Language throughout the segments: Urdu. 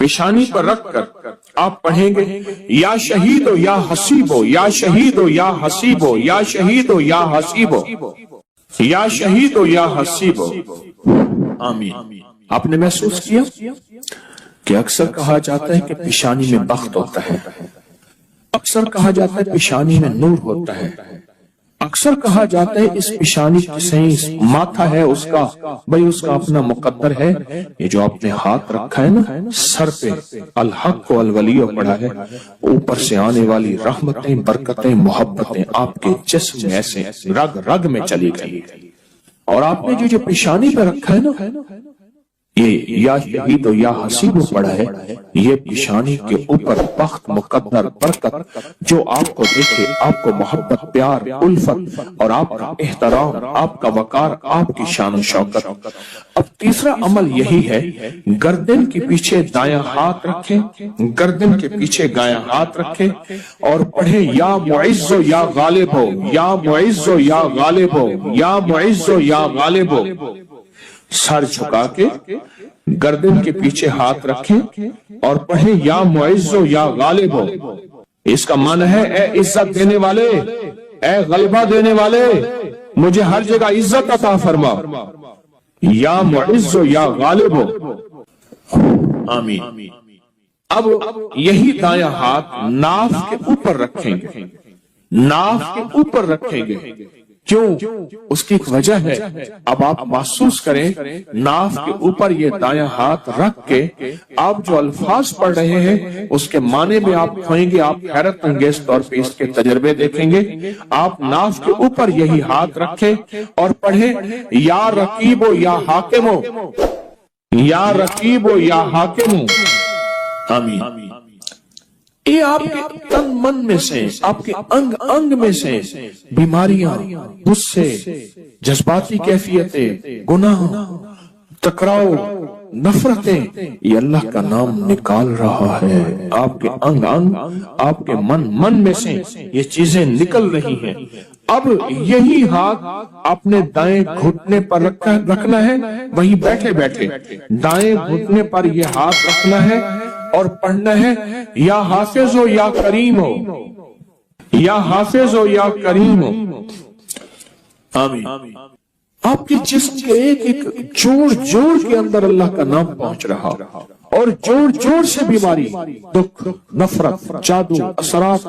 پیشانی پر رکھ کر آپ پڑھیں گے یا شہید ہو یا حسیب ہو، یا شہید ہو یا حسیب ہو، یا شہید ہو یا حسیب ہو، یا شہید ہو یا حسیب ہو۔ آمین۔ آپ نے محسوس کیا کہ اکثر کہا جاتا ہے کہ پیشانی میں بخت ہوتا ہے، اکثر کہا جاتا ہے پیشانی میں نور ہوتا ہے، اکثر کہا جاتا ہے اس پیشانی سے ماتھا ہے اس کا، بھئی اس کا اپنا مقدر ہے۔ یہ جو آپ نے ہاتھ رکھا ہے نا سر پہ، الحق والولی پڑھا ہے، اوپر سے آنے والی رحمتیں، برکتیں، محبتیں آپ کے جسم میں ایسے رگ رگ میں چلی گئی۔ اور آپ نے جو پیشانی پہ رکھا ہے نا، یہ یا شہید و یا حسیب پڑھا ہے، یہ پیشانی کے اوپر بخت، مقدر، برکت جو آپ کو دیکھے، آپ کو محبت، پیار، الفت اور آپ کا احترام، آپ کا وقار، آپ کی شان و شوکت۔ اب تیسرا عمل یہی ہے، گردن کے پیچھے دایاں ہاتھ رکھیں، گردن کے پیچھے دایاں ہاتھ رکھیں اور پڑھیں یا معز و یا غالب ہو، یا معز و یا غالب ہو، یا معز و یا غالب ہو۔ سر جھکا کے گردن کے پیچھے ہاتھ رکھیں اور پڑھیں یا معز و یا غالب ہو۔ اس کا معنی ہے اے عزت دینے والے، اے غلبہ دینے والے، مجھے ہر جگہ عزت عطا فرما، یا معز و یا غالب ہو۔ آمین۔ اب یہی دایاں ہاتھ ناف کے اوپر رکھیں گے، ناف کے اوپر رکھیں گے۔ کیوں؟ اس کی ایک وجہ ہے، اب آپ محسوس کریں ناف کے اوپر یہ دایاں ہاتھ رکھ کے آپ جو الفاظ پڑھ رہے ہیں اس کے معنی میں آپ کھوئیں گے، آپ حیرت انگیز طور پہ اس کے تجربے دیکھیں گے۔ آپ ناف کے اوپر یہی ہاتھ رکھیں اور پڑھیں یا رقیب ہو یا حاکم ہو، یا رقیب ہو یا حاکم ہو۔ آمین۔ یہ آپ کے تن من میں سے، آپ کے انگ انگ میں سے بیماریاں، غصے، جذباتی کیفیتیں، گناہ، ٹکراؤ، نفرتیں، یہ اللہ کا نام نکال رہا ہے۔ آپ کے انگ انگ، آپ کے من میں سے یہ چیزیں نکل رہی ہیں۔ اب یہی ہاتھ اپنے دائیں گھٹنے پر رکھنا ہے، وہیں بیٹھے بیٹھے دائیں گھٹنے پر یہ ہاتھ رکھنا ہے اور پڑھنا ہے یا حافظ ہو یا کریم ہو، یا حافظ ہو یا کریم ہو۔ آمین۔ آپ کے جسم کے ایک ایک جوڑ جوڑ کے اندر اللہ کا نام پہنچ رہا اور جوڑ جوڑ سے بیماری، دکھ، نفرت، جادو، اثرات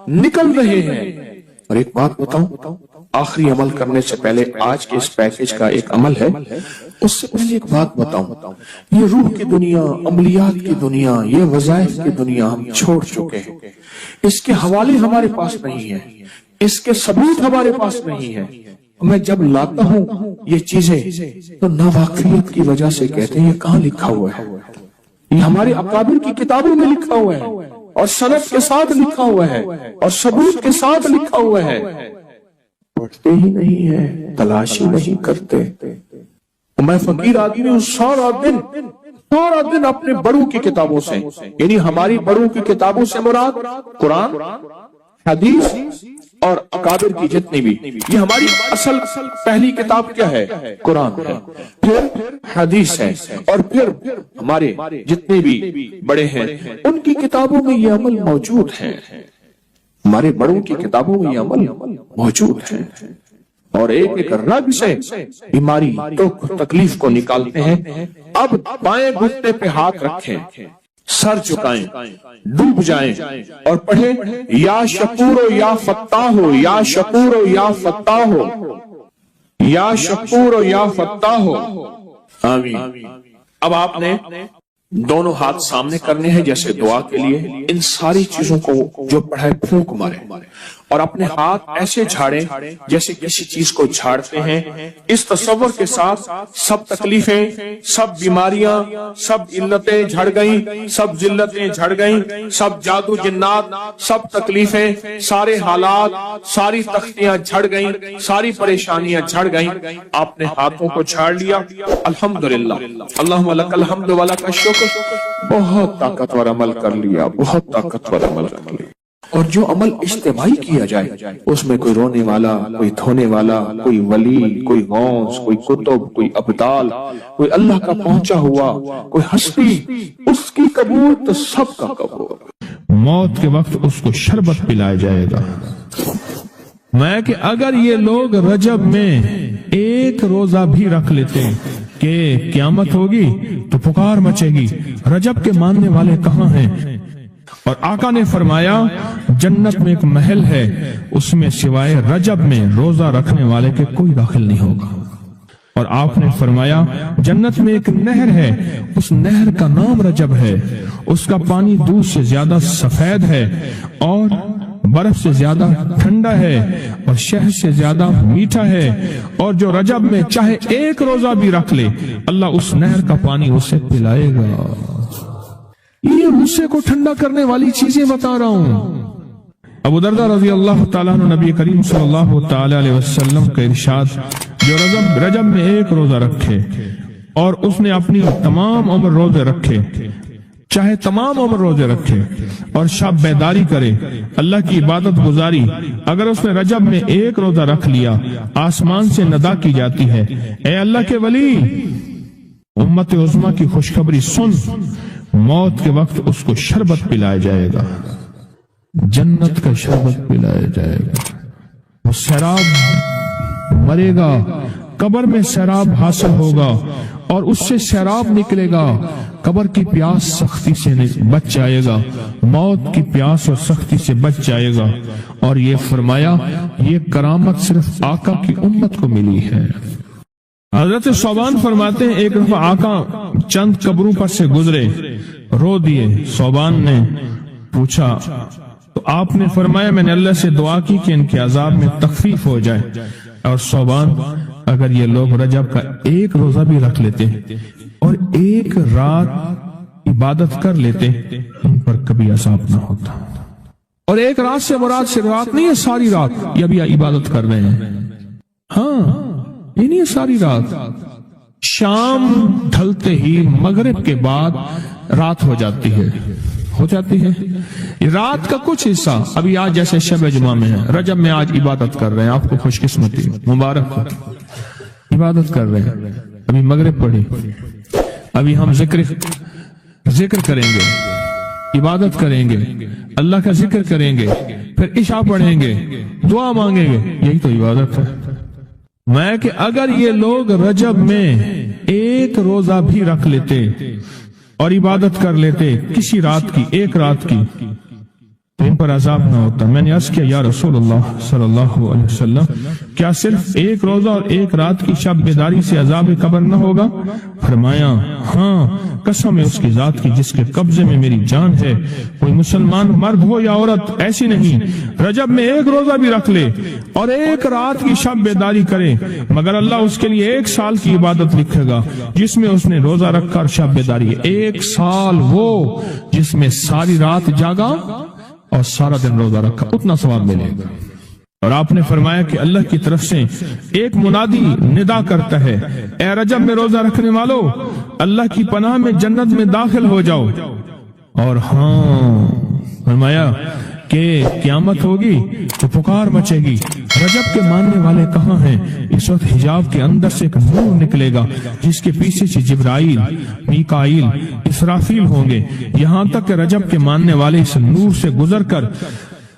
نکل رہے ہیں۔ اور ایک بات بتاؤں، آخری عمل کرنے سے پہلے آج کے اس پیکج کا ایک عمل ہے، اس سے پہلے ایک بات بتاؤں، یہ روح کی دنیا، عملیات کی دنیا، یہ وظائف کی دنیا ہم چھوڑ چکے ہیں۔ اس کے حوالے ہمارے پاس نہیں ہیں، اس کے ثبوت ہمارے پاس نہیں ہیں۔ میں جب لاتا ہوں یہ چیزیں تو ناواقفیت کی وجہ سے کہتے ہیں یہ کہاں لکھا ہوا ہے؟ یہ ہمارے اکابر کی کتابوں میں لکھا ہوا ہے اور سند کے ساتھ لکھا ہوا ہے اور ثبوت کے ساتھ لکھا ہوا ہے، پڑھتے ہی نہیں ہے، تلاشی نہیں کرتے۔ میں فقیر آدمی ہوں، سارا دن اپنے بڑوں کی کتابوں سے، یعنی ہماری بڑوں کی کتابوں سے مراد قرآن، حدیث اور اکابر کی جتنی بھی، یہ ہماری اصل پہلی کتاب کیا ہے؟ قرآن ہے، پھر حدیث ہے، اور پھر ہمارے جتنے بھی بڑے ہیں ان کی کتابوں میں یہ عمل موجود ہے، ہمارے بڑوں کی کتابوں میں یہ عمل موجود ہے۔ اور ایک ایک رگ سے بیماری، دکھ، تکلیف کو نکالتے ہیں۔ اب بائیں گھٹنے پہ ہاتھ رکھیں، سر جھکائیں، ڈوب جائیں اور پڑھیں یا شکور ہو یا فتاح ہو، یا شکور ہو یا فتاح ہو، یا شکور ہو یا فتاح ہو۔ آمین۔ اب آپ نے دونوں ہاتھ سامنے کرنے ہیں جیسے دعا کے لیے، ان ساری چیزوں کو جو پڑھے پھونک مارے اور اپنے ہاتھ ایسے جھاڑیں جیسے کسی چیز کو جھاڑتے ہیں، اس تصور کے ساتھ سب تکلیفیں، سب بیماریاں، سب علتیں جھڑ گئیں، سب ذلتیں جھڑ گئیں، سب جادو جنات، سب تکلیفیں، سارے حالات، ساری تختیاں جھڑ گئیں، ساری پریشانیاں جھڑ گئیں۔ آپ نے ہاتھوں کو جھاڑ لیا، الحمدللہ، اللہم لک الحمد ولک الشکر، بہت طاقتور عمل کر لیا، بہت طاقتور عمل کر لیا۔ اور جو عمل اجتماعی کیا جائے اس میں کوئی رونے والا، کوئی دھونے والا، کوئی ولی، کوئی غوث، کوئی کتب، کوئی ابدال، کوئی اللہ کا پہنچا ہوا، کوئی ہستی، اس کی قبول تو سب کا قبول۔ موت کے وقت اس کو شربت پلایا جائے گا۔ میں کہ اگر یہ لوگ رجب میں ایک روزہ بھی رکھ لیتے کہ قیامت ہوگی تو پکار مچے گی، رجب کے ماننے والے کہاں ہیں؟ اور آقا نے فرمایا جنت میں ایک محل ہے، اس میں سوائے رجب میں روزہ رکھنے والے کے کوئی داخل نہیں ہوگا۔ اور آپ نے فرمایا جنت میں ایک نہر ہے، اس نہر کا نام رجب ہے، اس کا پانی دودھ سے زیادہ سفید ہے اور برف سے زیادہ ٹھنڈا ہے اور شہد سے زیادہ میٹھا ہے، اور جو رجب میں چاہے ایک روزہ بھی رکھ لے اللہ اس نہر کا پانی اسے پلائے گا۔ یہ غصے کو ٹھنڈا کرنے والی چیزیں بتا رہا ہوں۔ ابو درداء رضی اللہ تعالیٰ عنہ نبی کریم صلی اللہ تعالی علیہ وسلم کا ارشاد، جو رجب میں ایک روزہ رکھے اور اس نے اپنی تمام عمر روزے رکھے، چاہے تمام عمر روزے رکھے اور شب بیداری کرے، اللہ کی عبادت گزاری، اگر اس نے رجب میں ایک روزہ رکھ لیا آسمان سے ندا کی جاتی ہے، اے اللہ کے ولی، امت عظمیٰ کی خوشخبری سن، موت کے وقت اس کو شربت پلایا جائے گا، جنت کا شربت پلایا جائے گا، وہ سیراب مرے گا، قبر میں سیراب حاصل ہوگا اور اس سے سیراب نکلے گا، قبر کی پیاس سختی سے بچ جائے گا، موت کی پیاس اور سختی سے بچ جائے گا۔ اور یہ فرمایا یہ کرامت صرف آقا کی امت کو ملی ہے۔ حضرت صوبان فرماتے ہیں ایک دفعہ آقا چند قبروں پر سے گزرے، رو دیے۔ صوبان نے پوچھا تو آپ نے فرمایا میں نے اللہ سے دعا کی کہ ان کے عذاب میں تخفیف ہو جائے۔ اور صوبان اگر یہ لوگ رجب کا ایک روزہ بھی رکھ لیتے اور ایک رات عبادت کر لیتے ان پر کبھی عذاب نہ ہوتا۔ اور ایک رات سے مراد صرف رات نہیں ہے، ساری رات یہ ابھی عبادت کر رہے ہیں، ہاں یہ نہیں ہے ساری رات، شام ڈھلتے ہی مغرب کے بعد رات ہو جاتی ہے رات کا کچھ حصہ ابھی آج جیسے شب جمعہ میں ہے، رجب میں آج عبادت کر رہے ہیں، آپ کو خوش قسمتی مبارک ہو، عبادت کر رہے ہیں، ابھی مغرب پڑھی، ابھی ہم ذکر کریں گے، عبادت کریں گے، اللہ کا ذکر کریں گے، پھر عشاء پڑھیں گے، دعا مانگیں گے، یہی تو عبادت ہے۔ میں کہ اگر یہ لوگ رجب میں ایک روزہ بھی رکھ لیتے اور عبادت کر لیتے کسی رات کی، ایک رات کی، تو ان پر عذاب نہ ہوتا۔ میں نے عرض کیا یا رسول اللہ صلی اللہ علیہ وسلم کیا صرف ایک روزہ اور ایک رات کی شب بیداری سے عذاب قبر نہ ہوگا؟ فرمایا ہاں، قسم ہے اس کی ذات کی جس کے قبضے میں میری جان ہے، کوئی مسلمان مرد ہو یا عورت ایسی نہیں رجب میں ایک روزہ بھی رکھ لے اور ایک رات کی شب بیداری کرے مگر اللہ اس کے لیے 1 سال کی عبادت لکھے گا جس میں اس نے روزہ رکھا اور شب بیداری، 1 سال وہ جس میں ساری رات جاگا اور سارا دن روزہ رکھا، اتنا ثواب ملے گا۔ اور آپ نے فرمایا کہ اللہ کی طرف سے ایک منادی ندا کرتا ہے، اے رجب میں روزہ رکھنے والو، اللہ کی پناہ میں جنت میں داخل ہو جاؤ۔ اور ہاں فرمایا کہ قیامت ہوگی تو پکار مچے گی، رجب کے ماننے والے کہاں ہیں؟ اس وقت حجاب کے اندر سے ایک نور نکلے گا جس کے پیچھے سے جبرائیل، میکائیل، اسرافیل ہوں گے، یہاں تک کہ رجب کے ماننے والے اس نور سے گزر کر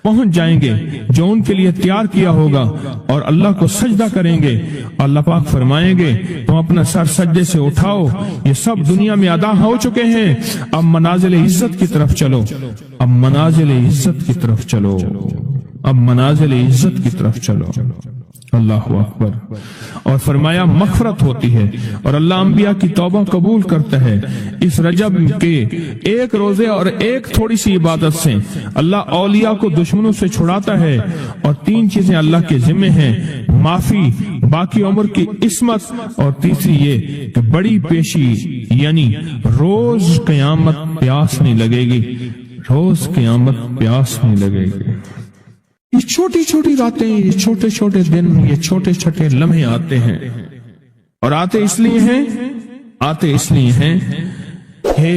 پہنچ جائیں گے جو ان کے لیے تیار کیا ہوگا اور اللہ کو سجدہ کریں گے۔ اللہ پاک فرمائیں گے تم اپنا سر سجدے سے اٹھاؤ، یہ سب دنیا میں ادا ہو چکے ہیں، اب منازل عزت کی طرف چلو، اب منازل عزت کی طرف چلو، اب منازل عزت کی طرف چلو۔ اللہ اکبر۔ اور فرمایا مغفرت ہوتی ہے اور اللہ انبیاء کی توبہ قبول کرتا ہے۔ اس رجب کے ایک روزے اور ایک تھوڑی سی عبادت سے اللہ اولیاء کو دشمنوں سے چھڑاتا ہے، اور 3 چیزیں اللہ کے ذمہ ہیں، معافی، باقی عمر کی عصمت، اور تیسری یہ کہ بڑی پیشی، یعنی روز قیامت پیاس نہیں لگے گی، روز قیامت پیاس نہیں لگے گی۔ یہ چھوٹی چھوٹی راتیں، یہ چھوٹے چھوٹے دن، یہ چھوٹے چھوٹے لمحے آتے ہیں، اور آتے اس لیے ہیں کہ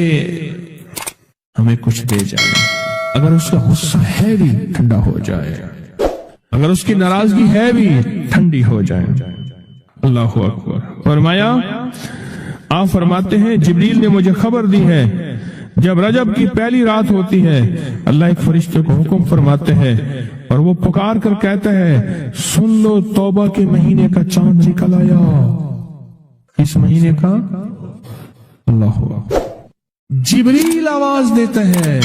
ہمیں کچھ دے جائے۔ اگر اس کا غصہ ہے بھی ٹھنڈا ہو جائے، اگر اس کی ناراضگی ہے بھی ٹھنڈی ہو جائے۔ اللہ اکبر۔ فرمایا، آپ فرماتے ہیں جبریل نے مجھے خبر دی ہے جب رجب کی پہلی رات ہوتی ہے اللہ ایک فرشتے کو حکم فرماتے ہیں اور وہ پکار کر کہتا ہے سن لو توبہ کے مہینے کا چاند نکل آیا۔ اس مہینے کا اللہ جبریل آواز دیتا ہے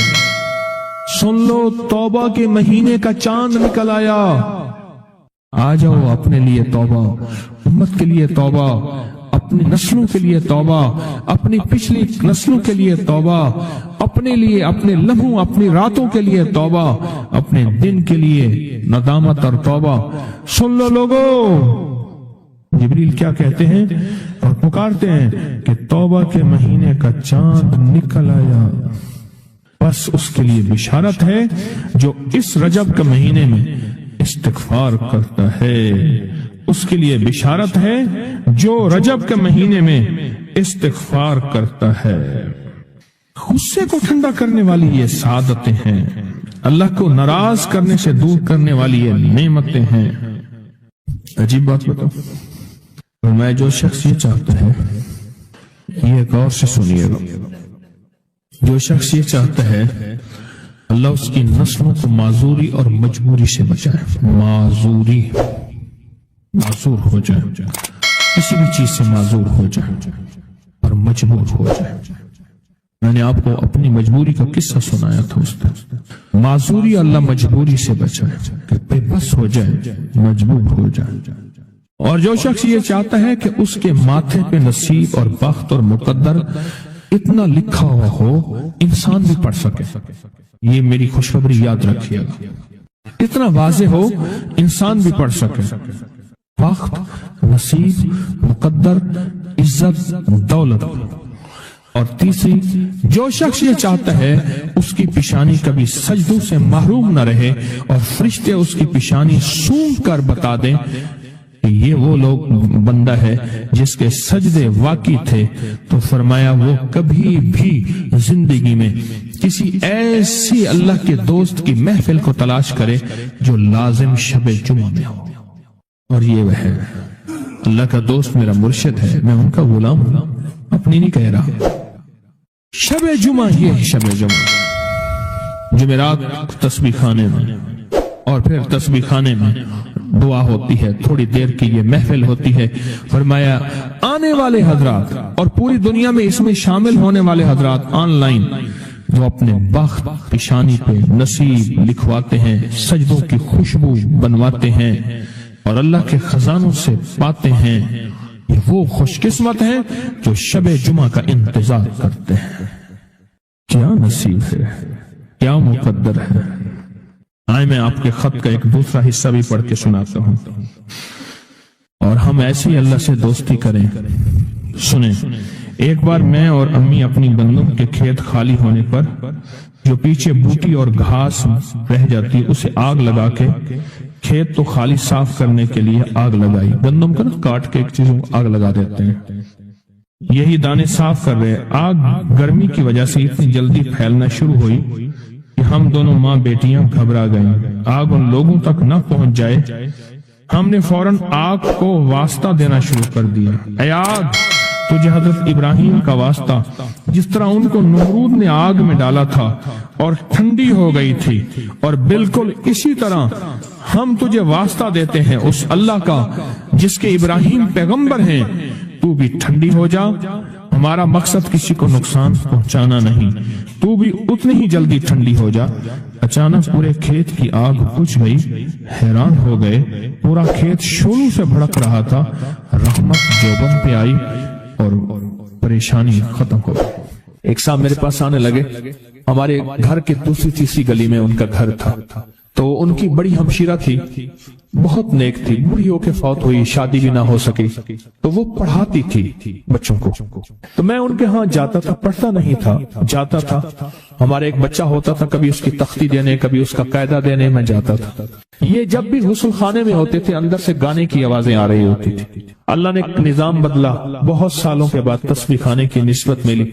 سن لو توبہ کے مہینے کا چاند نکل آیا، آ جاؤ اپنے لیے توبہ، امت کے لیے توبہ، اپنی نسلوں کے لیے توبہ، اپنی پچھلی نسلوں کے لیے توبہ، اپنے لیے، اپنے لمحوں، اپنی راتوں کے لیے توبہ، اپنے دن کے لیے ندامت اور توبہ۔ سن لو لوگو، جبریل کیا کہتے ہیں اور پکارتے ہیں کہ توبہ کے مہینے کا چاند نکل آیا، بس اس کے لیے بشارت ہے جو اس رجب کے مہینے میں استغفار کرتا ہے، اس کے لیے بشارت ہے جو رجب کے مہینے میں استغفار کرتا ہے۔ غصے کو ٹھنڈا کرنے والی یہ سعادتیں ہیں، اللہ کو ناراض کرنے سے دور کرنے والی یہ نعمتیں ہیں۔ عجیب بات بتاؤ، اور میں جو شخص یہ چاہتا ہے، یہ غور سے سنیے گا، جو شخص یہ چاہتا ہے اللہ اس کی نسلوں کو معذوری اور مجبوری سے بچائے، معذور ہو جائے، کسی بھی چیز سے معذور ہو جائے اور مجبور ہو جائے۔ میں نے آپ کو اپنی مجبوری کا قصہ سنایا تھا، اس طرح معذوری اللہ مجبوری سے بچائے کہ بے بس ہو جائے، مجبور ہو جائے۔ اور جو شخص یہ چاہتا ہے کہ اس کے ماتھے پہ نصیب اور بخت اور مقدر اتنا لکھا ہوا ہو انسان بھی پڑھ سکے، یہ میری خوشخبری یاد رکھیے گا، اتنا واضح ہو انسان بھی پڑھ سکے، وقت، نصیب، مقدر، عزت، دولت۔ اور تیسری، جو شخص یہ چاہتا ہے اس کی پیشانی کبھی سجدوں سے محروم نہ رہے اور فرشتے اس کی پیشانی سونگ کر بتا دیں کہ یہ وہ لوگ بندہ ہے جس کے سجدے واقعی تھے، تو فرمایا وہ کبھی بھی زندگی میں کسی ایسی اللہ کے دوست کی محفل کو تلاش کرے جو لازم شب جمعہ میں ہو۔ اور یہ وہ ہے، اللہ کا دوست میرا مرشد ہے، میں ان کا غلام ہوں، اپنی نہیں کہہ رہا۔ شب جمعہ، یہ شب جمعہ، جمعرات تسبیح خانے میں، اور پھر تسبیح خانے میں دعا ہوتی ہے، تھوڑی دیر کی یہ محفل ہوتی ہے۔ فرمایا آنے والے حضرات اور پوری دنیا میں اس میں شامل ہونے والے حضرات آن لائن جو اپنے بخت پیشانی پہ نصیب لکھواتے ہیں، سجدوں کی خوشبو بنواتے ہیں اور اللہ کے خزانوں سے پاتے ہیں، یہ وہ خوش قسمت ہیں جو شب جمعہ کا انتظار کرتے ہیں۔ کیا نصیب ہے، کیا مقدر ہے۔ آئے میں آپ کے خط کا ایک دوسرا حصہ بھی پڑھ کے سناتا ہوں، اور ہم ایسے ہی اللہ سے دوستی کریں۔ سنیں، ایک بار میں اور امی اپنی گندم کے کھیت خالی ہونے پر جو پیچھے بوٹی اور گھاس رہ جاتی اسے آگ لگا کے، کھیت تو خالی صاف کرنے کے لیے آگ لگائی، گندم کا نا کاٹ کے ایک چیزوں آگ لگا دیتے ہیں، یہی دانے صاف کر رہے۔ آگ گرمی کی وجہ سے اتنی جلدی پھیلنا شروع ہوئی کہ ہم دونوں ماں بیٹیاں گھبرا گئیں، آگ ان لوگوں تک نہ پہنچ جائے۔ ہم نے فوراً آگ کو واسطہ دینا شروع کر دیا، اے آگ تجھے حضرت ابراہیم کا واسطہ، جس طرح ان کو نمرود نے آگ میں ڈالا تھا اور ٹھنڈی ہو گئی تھی، اور بالکل اسی طرح ہم تجھے واسطہ دیتے ہیں اس اللہ کا جس کے ابراہیم پیغمبر ہیں، تو بھی ٹھنڈی ہو جا۔ ہمارا مقصد کسی کو نقصان پہنچانا نہیں، تو بھی اتنی ہی جلدی ٹھنڈی ہو جا۔ اچانک پورے کھیت کی آگ بجھ گئی، حیران ہو گئے، پورا کھیت شعلوں سے بھڑک رہا تھا۔ رحمت جوبن پہ آئی اور پریشانی ختم ہو گئی۔ ایک صاحب میرے پاس آنے لگے، ہمارے گھر کے دوسری تیسری گلی میں ان کا گھر تھا، تو ان کی بڑی ہمشیرہ تھی، بہت نیک تھی، بوڑھی ہو کے فوت ہوئی، شادی بھی نہ ہو سکی، تو وہ پڑھاتی تھی بچوں کو، تو میں ان کے ہاں جاتا تھا، پڑھتا نہیں تھا، جاتا تھا، ہمارا ایک بچہ ہوتا تھا، کبھی اس کی تختی دینے، کبھی اس کا قاعدہ دینے میں جاتا تھا، یہ جب بھی غسل خانے میں ہوتے تھے اندر سے گانے کی آوازیں آ رہی ہوتی تھی۔ اللہ نے ایک نظام بدلا، بہت سالوں کے بعد تسبیح خانے کی نسبت ملی،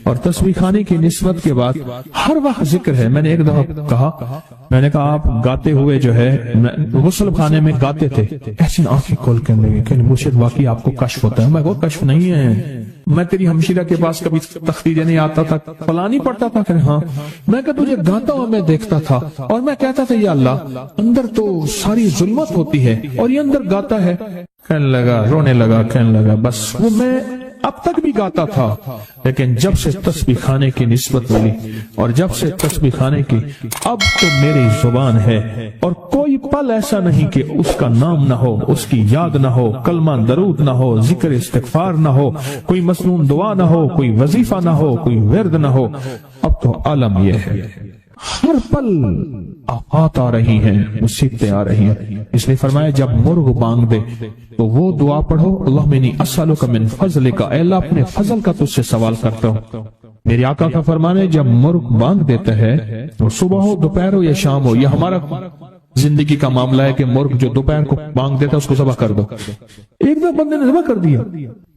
اور تسبیح خانے کی نسبت کے بعد ہر وقت ذکر ہے۔ میں نے ایک دفعہ کہا، میں نے کہا آپ گاتے ہوئے جو ہے غسل خانے میں گاتے تھے، ایسی آنکھیں کھول کے لگے کہ مرشد واقعی آپ کو کشف ہوتا ہے۔ میں وہ کشف نہیں ہے، میں تیری ہمشیرہ کے پاس کبھی تختی دینے آتا تھا، فلانی پڑھتا تھا کہ ہاں، میں کہ تجھے گاتا ہوا میں دیکھتا تھا اور میں کہتا تھا یا اللہ اندر تو ساری ظلمت ہوتی ہے اور یہ اندر گاتا ہے۔ کہنے لگا، رونے لگا، کہنے لگا بس وہ میں اب تک بھی گاتا تھا، لیکن جب سے تسبیح خانے کی نسبت ملی اور جب سے تسبیح خانے کی، اب تو میری زبان ہے اور کوئی پل ایسا نہیں کہ اس کا نام نہ ہو، اس کی یاد نہ ہو، کلمہ درود نہ ہو، ذکر استغفار نہ ہو، کوئی مسنون دعا نہ ہو، کوئی وظیفہ نہ ہو، کوئی ورد نہ ہو۔ اب تو عالم یہ ہے، ہر پل آفات آ رہی ہیں، مصیبتیں آ رہی ہیں، اس لیے فرمایا جب مرغ بانگ دے تو وہ دعا پڑھو، اللہم انی اسألک من فضلک، اے اللہ اپنے فضل کا تجھ سے سوال کرتا ہوں۔ میرے آقا کا فرمان ہے جب مرغ بانگ دیتا ہے تو صبح ہو، دوپہر ہو یا شام ہو، یہ ہمارا زندگی کا معاملہ ہے کہ مرغ جو دوپہر کو بانگ دیتا ہے اس کو ذبح کر دو۔ ایک دو بندے نے ذبح کر دیا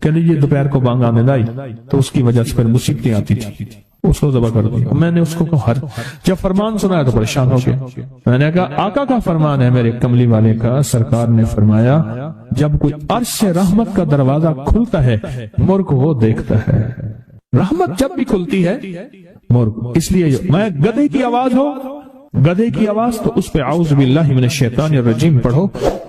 کہ یہ دوپہر کو بانگ آنے لائی تو اس کی وجہ سے پھر مصیبتیں آتی تھی، اس کو ذبح کر دیا۔ میں نے اس کو جب فرمان سنایا تو پریشان ہو گیا، میں نے کہا آقا کا فرمان ہے میرے کملی والے کا، سرکار نے فرمایا جب کوئی عرش سے رحمت کا دروازہ کھلتا ہے مرغ وہ دیکھتا ہے، رحمت جب بھی کھلتی ہے مرغ، اس لیے میں گدھے کی آواز ہو، گدھے کی آواز تو اس پہ اعوذ باللہ من الشیطان الرجیم پڑھو،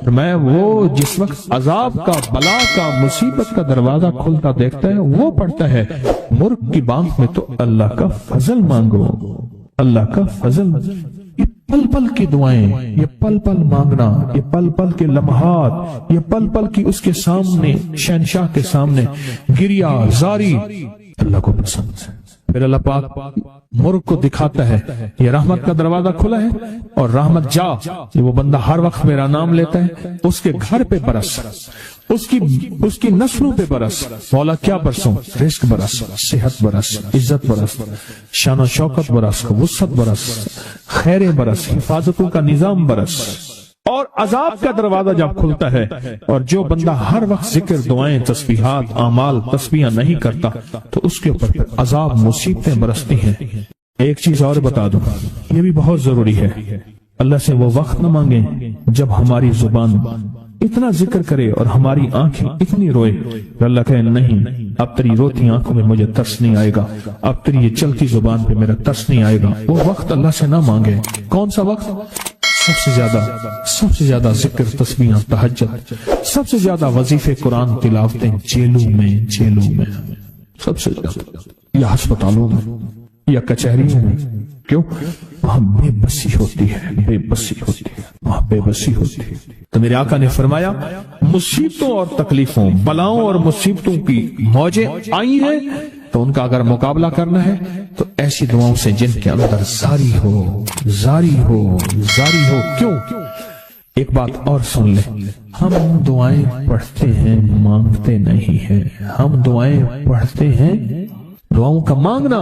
میں وہ جس وقت عذاب کا، بلا کا، مصیبت کا دروازہ کھلتا دیکھتا ہے وہ پڑھتا ہے۔ مرغ کی بانگ میں تو اللہ کا فضل مانگو، اللہ کا فضل، یہ پل پل کی دعائیں، یہ پل پل مانگنا، یہ پل پل کے لمحات، یہ پل پل کی اس کے سامنے، شہنشاہ کے سامنے گریا زاری اللہ کو پسند ہے۔ پھر اللہ پاک مرغ کو دکھاتا ہے یہ رحمت کا دروازہ کھلا ہے اور رحمت جا، یہ وہ بندہ ہر وقت میرا نام لیتا ہے، اس کے گھر پہ برس، اس کی نسلوں پہ برس، مولا کیا برسوں، رزق برس، صحت برس، عزت برس، شان و شوکت برس، وسعت برس، خیر برس، حفاظتوں کا نظام برس۔ اور عذاب کا دروازہ جب کھلتا ہے اور جو بندہ ہر وقت ذکر، دعائیں، تسبیحات، اعمال، تسبیحاں نہیں کرتا تو اس کے اوپر عذاب، مصیبتیں برستی ہیں۔ ایک چیز اور بتا دوں، یہ بھی بہت ضروری ہے، اللہ سے وہ وقت نہ مانگیں جب ہماری زبان اتنا ذکر کرے اور ہماری آنکھیں اتنی روئے، اللہ کہے نہیں اب تیری روتی آنکھوں میں مجھے ترس نہیں آئے گا، اب تیری یہ چلتی زبان پہ میرا ترس نہیں آئے گا۔ وہ وقت اللہ سے نہ مانگے۔ کون سا وقت؟ سب سے زیادہ ذکر، تسبیحاں، تہجد، سب سے زیادہ وظیفے، قرآن تلاوتیں، جیلوں میں سب سے زیادہ، یا ہسپتالوں میں یا کچہریوں میں۔ کیوں؟ وہاں بے بسی ہوتی ہے، بے بسی ہوتی ہے، وہاں بے بسی ہوتی ہے۔ تو میرے آقا نے فرمایا مصیبتوں اور تکلیفوں، بلاؤں اور مصیبتوں کی موجیں آئی ہیں تو ان کا اگر مقابلہ کرنا ہے تو ایسی دعاؤں سے جن کے اندر زاری ہو۔ کیوں؟ ایک بات اور سن لیں، ہم دعائیں پڑھتے ہیں، مانگتے نہیں ہیں۔ ہم دعائیں پڑھتے ہیں، دعاؤں کا مانگنا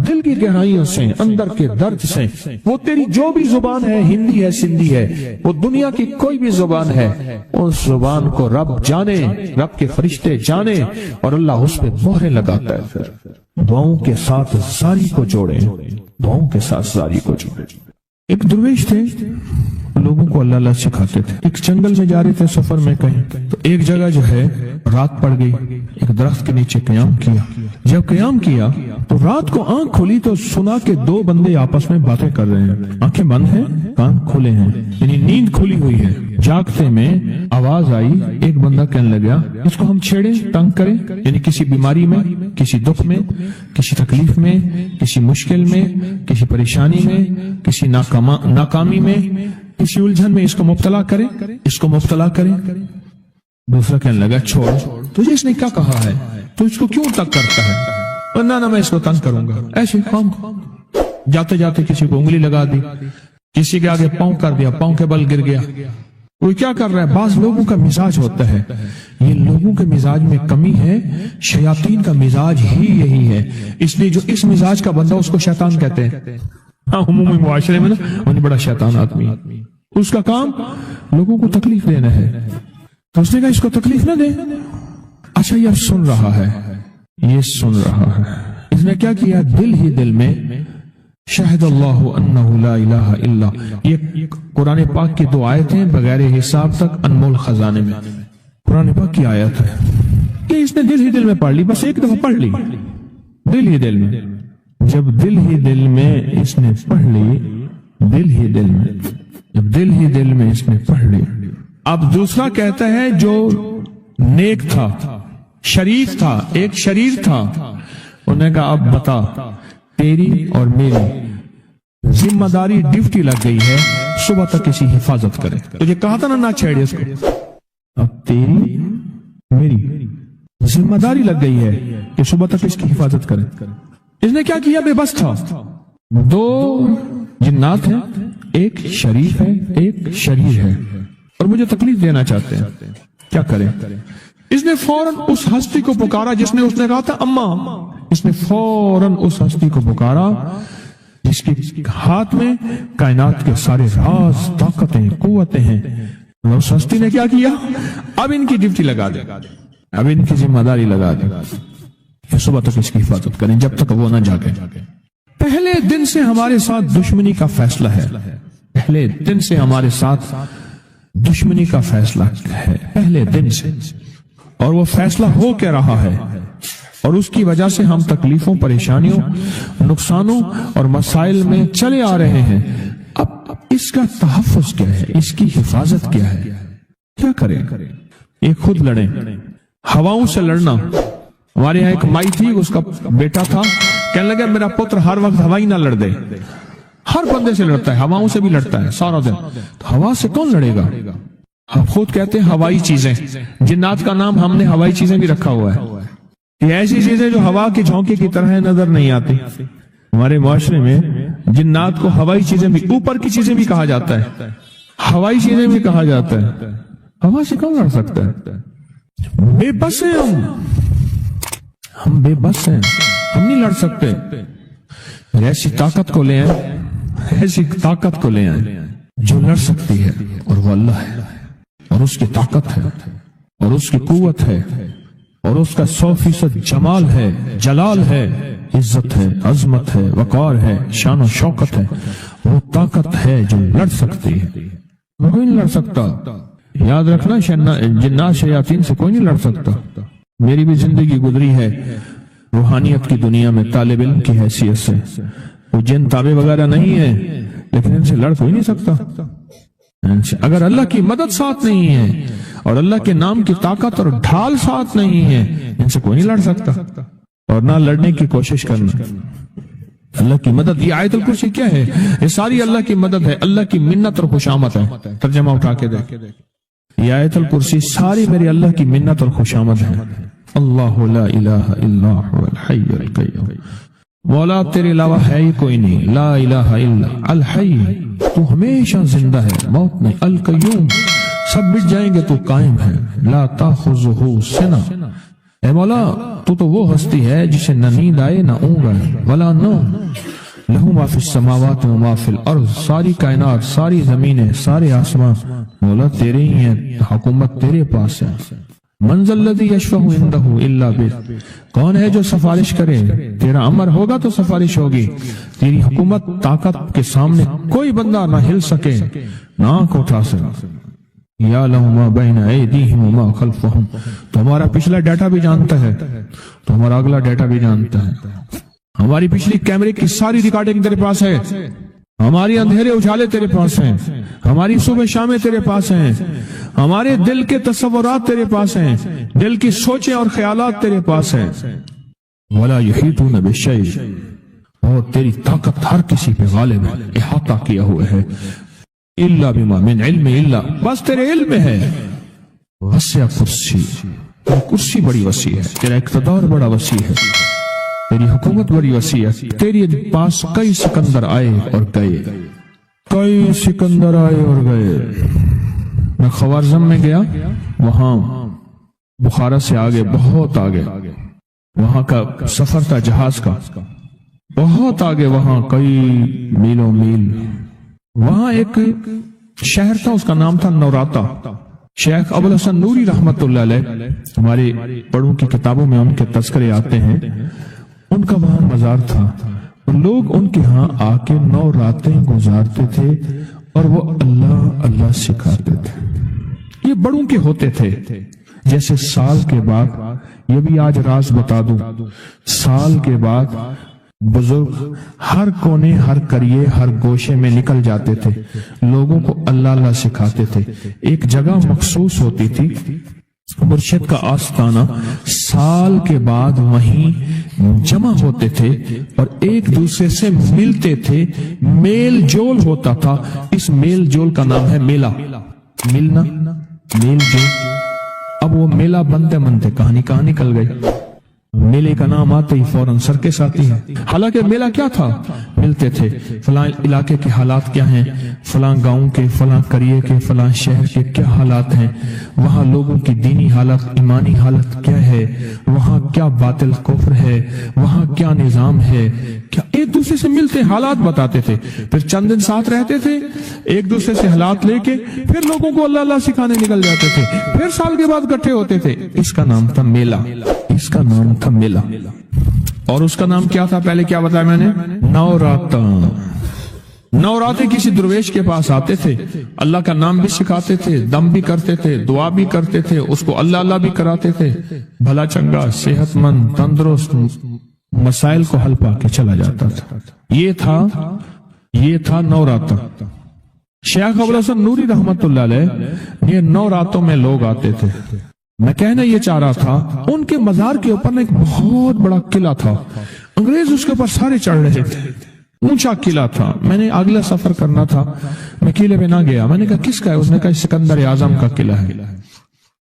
دل کی گہرائیوں سے، اندر کے درد سے۔ وہ تیری جو بھی زبان ہے، ہندی ہے، سندھی ہے، وہ دنیا کی کوئی بھی زبان ہے، اس زبان کو رب جانے، رب کے فرشتے جانے، اور اللہ اس پہ مہریں لگاتا ہے۔ پھر دعاؤں کے ساتھ زاری کو جوڑیں، دعاؤں کے ساتھ زاری کو جوڑیں۔ ایک درویش تھے، لوگوں کو اللہ سکھاتے تھے۔ ایک جنگل میں جا رہے تھے سفر میں کہیں، تو ایک جگہ جو ہے رات پڑ گئی، ایک درخت کے نیچے قیام کیا۔ جب قیام کیا تو رات کو آنکھ کھولی تو سنا کہ دو بندے آپس میں باتیں کر رہے ہیں، آنکھیں بند ہیں، کان کھولے ہیں، یعنی نیند کھلی ہوئی ہے۔ جاگتے میں آواز آئی، ایک بندہ کہنے لگا اس کو ہم چھیڑیں، تنگ کریں، یعنی کسی بیماری میں، کسی دکھ میں، کسی تکلیف میں، کسی مشکل میں، کسی پریشانی میں، کسی ناکامی میں، کسی الجھن میں اس کو مبتلا کریں، اس کو مبتلا کریں۔ دوسرا کہنے لگا چھوڑ، تجھے اس نے کیا کہا ہے، تو اس کو کیوں تنگ کرتا ہے؟ نہ میں اس کو تنگ کروں گا، ایسے کام۔ جاتے جاتے کسی کو انگلی لگا دی، کسی کے آگے پاؤں کر دیا، پاؤں کے بل گر گیا، وہ کیا کر رہا ہے؟ بعض لوگوں کا مزاج ہوتا ہے، یہ لوگوں کے مزاج میں کمی ہے، شیاطین کا مزاج ہی یہی ہے، اس لیے جو اس مزاج کا بندہ اس کو شیطان کہتے ہیں۔ ہاں عمومی معاشرے میں نا وہ بڑا شیطان آدمی، اس کا کام لوگوں کو تکلیف دینا ہے، تو اس نے کہا اس کو تکلیف نہ دے۔ اچھا یہ سن رہا ہے، یہ سن رہا ہے، اس نے کیا کیا؟ دل ہی دل میں شاہد اللہ انہ لا الہ الا، یہ قرآن پاک کی 2 آیتیں بغیر حساب تک انمول خزانے میں، قرآن پاک کی آیت ہے، یہ اس نے دل ہی دل میں پڑھ لی، بس ایک دفعہ پڑھ لی دل ہی دل میں۔ جب دل ہی دل میں اس نے پڑھ لی، دل ہی دل میں، جب دل ہی دل میں اس نے پڑھ لی، اب دوسرا کہتا ہے جو نیک تھا، شریف تھا، ایک شریر تھا، انہوں نے کہا اب بتا، تیری اور میری ذمہ داری ڈیوٹی لگ گئی ہے، صبح تک کسی حفاظت کرے، تجھے کہا تھا نہ چھیڑے اس کو، اب تیری میری ذمہ داری لگ گئی ہے کہ صبح تک اس کی حفاظت کرے۔ اس نے کیا کیا؟ بے بس تھا، 2 جنات ہیں، ایک شریف ہے ایک شریر ہے، اور مجھے تکلیف دینا چاہتے ہیں، کیا کریں؟ اس نے فوراً اس ہستی کو پکارا جس نے اس نے کہا تھا اماں، اس نے فوراً اس ہستی کو پکارا جس کے ہاتھ میں کائنات کے سارے راز، طاقتیں، قوتیں ہیں۔ اس ہستی نے کیا کیا؟ اب ان کی ڈیوٹی لگا دے، اب ان کی ذمہ داری لگا دے کہ صبح تک اس کی حفاظت کریں جب تک وہ نہ جاگے۔ پہلے دن سے ہمارے ساتھ دشمنی کا فیصلہ ہے، پہلے دن سے ہمارے ساتھ دشمنی کا فیصلہ ہے، پہلے دن سے، اور وہ فیصلہ ہو کے رہا ہے، اور اس کی وجہ سے ہم تکلیفوں، پریشانیوں، نقصانوں اور مسائل میں چلے آ رہے ہیں۔ اب اس کا تحفظ کیا ہے؟ اس کی حفاظت کیا ہے؟ کیا کریں؟ ایک خود لڑیں، ہواؤں سے لڑنا۔ ہمارے یہاں ایک مائی تھی، اس کا بیٹا تھا، کہنے لگا میرا پتر ہر وقت ہوائی نہ لڑ دے، ہر بندے سے لڑتا ہے، ہواؤں سے بھی لڑتا ہے سارا دن، تو ہوا سے کون لڑے گا؟ ہم خود کہتے ہیں ہوائی چیزیں، جنات کا نام ہم نے ہوائی چیزیں بھی رکھا ہوا ہے، یہ ایسی چیزیں جو ہوا کے جھونکے کی طرح نظر نہیں آتی۔ ہمارے معاشرے میں جنات کو ہوائی چیزیں بھی، اوپر کی چیزیں بھی کہا جاتا ہے، ہوائی چیزیں بھی کہا جاتا ہے۔ ہوا سے کون لڑ سکتا ہے؟ بے بس ہیں ہم بے بس ہیں، ہم نہیں لڑ سکتے۔ ایسی طاقت کو لے آئیں، ایسی طاقت کو لے آئیں جو لڑ سکتی ہے، اور وہ اللہ ہے، اور اس کی طاقت ہے، اور اس کی قوت ہے، اور اس کا 100% جمال ہے، جلال ہے، عزت ہے، عظمت ہے، وقار ہے، شان و شوکت ہے، وہ طاقت ہے جو لڑ سکتی ہے، وہ کوئی نہیں لڑ سکتا۔ یاد رکھنا، جنات شیاطین سے کوئی نہیں لڑ سکتا۔ میری بھی زندگی گزری ہے روحانیت کی دنیا میں طالب علم کی حیثیت سے، وہ جن تابع وغیرہ نہیں ہے، لیکن ان سے لڑ کوئی نہیں سکتا۔ اگر اللہ کی مدد ساتھ نہیں ہے اور اللہ کے نام کی طاقت اور ڈھال ساتھ نہیں ہے، ان سے کوئی نہیں لڑ سکتا، اور نہ لڑنے کی کوشش کرنا۔ اللہ کی مدد، یہ آیت الکرسی کیا ہے؟ یہ ساری اللہ کی مدد ہے، اللہ کی منت اور خوشامد ہے۔ ترجمہ اٹھا کے دیکھ، یہ آیت الکرسی ساری میری اللہ کی منت اور خوشامد ہے۔ اللہ لا الہ الا هو الحی القیوم، مولا تیرے علاوہ ہے ہی کوئی نہیں، لا الہ الا الحی، تو ہمیشہ زندہ ہے، موت نہیں، القیوم، سب مٹ جائیں گے تو قائم ہے، لا تاخذہ سنہ، اے مولا تو وہ ہستی ہے جسے نہ نیند آئے نہ اونگ آئے، ولا نوم، لہو ما فی السماوات و ما فی الارض، ساری کائنات، ساری زمینیں، سارے آسمان مولا تیرے ہی ہیں، حکومت تیرے پاس ہے۔ من ذا الذی یشفع عندہ الا بإذنہ، کون ہے جو سفارش کرے؟ تیرا امر ہوگا تو سفارش ہوگی، تیری حکومت طاقت کے سامنے کوئی بندہ نہ ہل سکے، نہ آنکھ اٹھا سکے۔ یعلم ما بین ایدیہم وما خلفہم، تو ہمارا پچھلا ڈیٹا بھی جانتا ہے، تو ہمارا اگلا ڈیٹا بھی جانتا ہے، ہماری پچھلی کیمرے کی ساری ریکارڈنگ تیرے پاس ہے، ہماری اندھیرے اجالے تیرے پاس ہیں، ہماری صبح شامیں تیرے پاس ہیں، ہمارے دل کے تصورات تیرے پاس ہیں، دل کی سوچیں اور خیالات تیرے پاس ہیں۔ ولا یحیطون بشیء، اور تیری طاقت ہر کسی پہ غالب ہے، احاطہ کیا ہوا ہے، الا بما من علم، الا بس تیرے علم میں ہے، وسع کرسی، تیری کرسی بڑی وسیع ہے، تیرا اقتدار بڑا وسیع ہے، تیری حکومت بڑی وسیع ہے، تیری پاس کئی سکندر آئے اور گئے، کئی سکندر آئے اور گئے، میں خوارزم میں گیا، وہاں بخارا سے آگے، بہت آگے، وہاں کا سفر تھا جہاز کا، بہت آگے، وہاں کئی میلوں میل، وہاں ایک شہر تھا، اس کا نام تھا نوراتا۔ شیخ ابوالحسن نوری رحمت اللہ علیہ، ہمارے بڑوں کی کتابوں میں ان کے تذکرے آتے ہیں، ان کا وہاں مزار تھا، لوگ ان کے ہاں آ کے 9 راتیں گزارتے تھے اور وہ اللہ اللہ سکھاتے تھے۔ یہ بڑوں کے ہوتے تھے، جیسے سال کے بعد، یہ بھی آج راز بتا دوں، سال کے بعد بزرگ ہر کونے، ہر کریے، ہر گوشے میں نکل جاتے تھے، لوگوں کو اللہ اللہ سکھاتے تھے۔ ایک جگہ مخصوص ہوتی تھی، مرشد کا آستانہ، سال کے بعد وہیں جمع ہوتے تھے اور ایک دوسرے سے ملتے تھے، میل جول ہوتا تھا۔ اس میل جول کا نام ہے میلہ، ملنا، میل جول۔ اب وہ میلہ بنتے بنتے کہاں نکل گئی، میلے کا نام آتے ہی فوراً سرکس آتی ہے۔ حالانکہ میلہ کیا تھا؟ ملتے تھے، فلاں علاقے کے حالات کیا ہیں، فلاں گاؤں کے، فلاں قریے کے، فلاں شہر کے کیا حالات ہیں، وہاں لوگوں کی دینی حالت، ایمانی حالت کیا ہے، وہاں کیا باطل کفر ہے، وہاں کیا نظام ہے، کیا ایک دوسرے سے ملتے حالات بتاتے تھے، پھر چند دن ساتھ رہتے تھے، ایک دوسرے سے حالات لے کے پھر لوگوں کو اللہ اللہ سکھانے نکل جاتے تھے، پھر سال کے بعد اکٹھے ہوتے تھے۔ اس کا نام تھا میلہ، اس کا نام تھا میلہ۔ اور اس کا نام کیا تھا پہلے کیا بتایا میں نے؟ نوراتا۔ نوراتے کسی درویش کے پاس آتے تھے، اللہ کا نام بھی سکھاتے تھے، دم بھی کرتے تھے، دعا بھی کرتے تھے، اس کو اللہ اللہ بھی کراتے تھے، بھلا چنگا، صحت مند، تندرست، مسائل کو حل پا کے چلا جاتا تھا۔ یہ تھا نوراتا۔ شیخ ابوالحسن نوری رحمت اللہ علیہ، یہ 9 راتوں میں لوگ آتے تھے۔ میں کہنا یہ چاہ رہا تھا، ان کے مزار کے اوپر ایک بہت بڑا قلعہ تھا، انگریز اس کے اوپر سارے چڑھ رہے تھے، اونچا قلعہ تھا۔ میں نے اگلا سفر کرنا تھا، میں قلعے پہ نہ گیا، میں نے کہا کس کا ہے؟ اس نے کہا سکندر اعظم کا قلعہ ہے،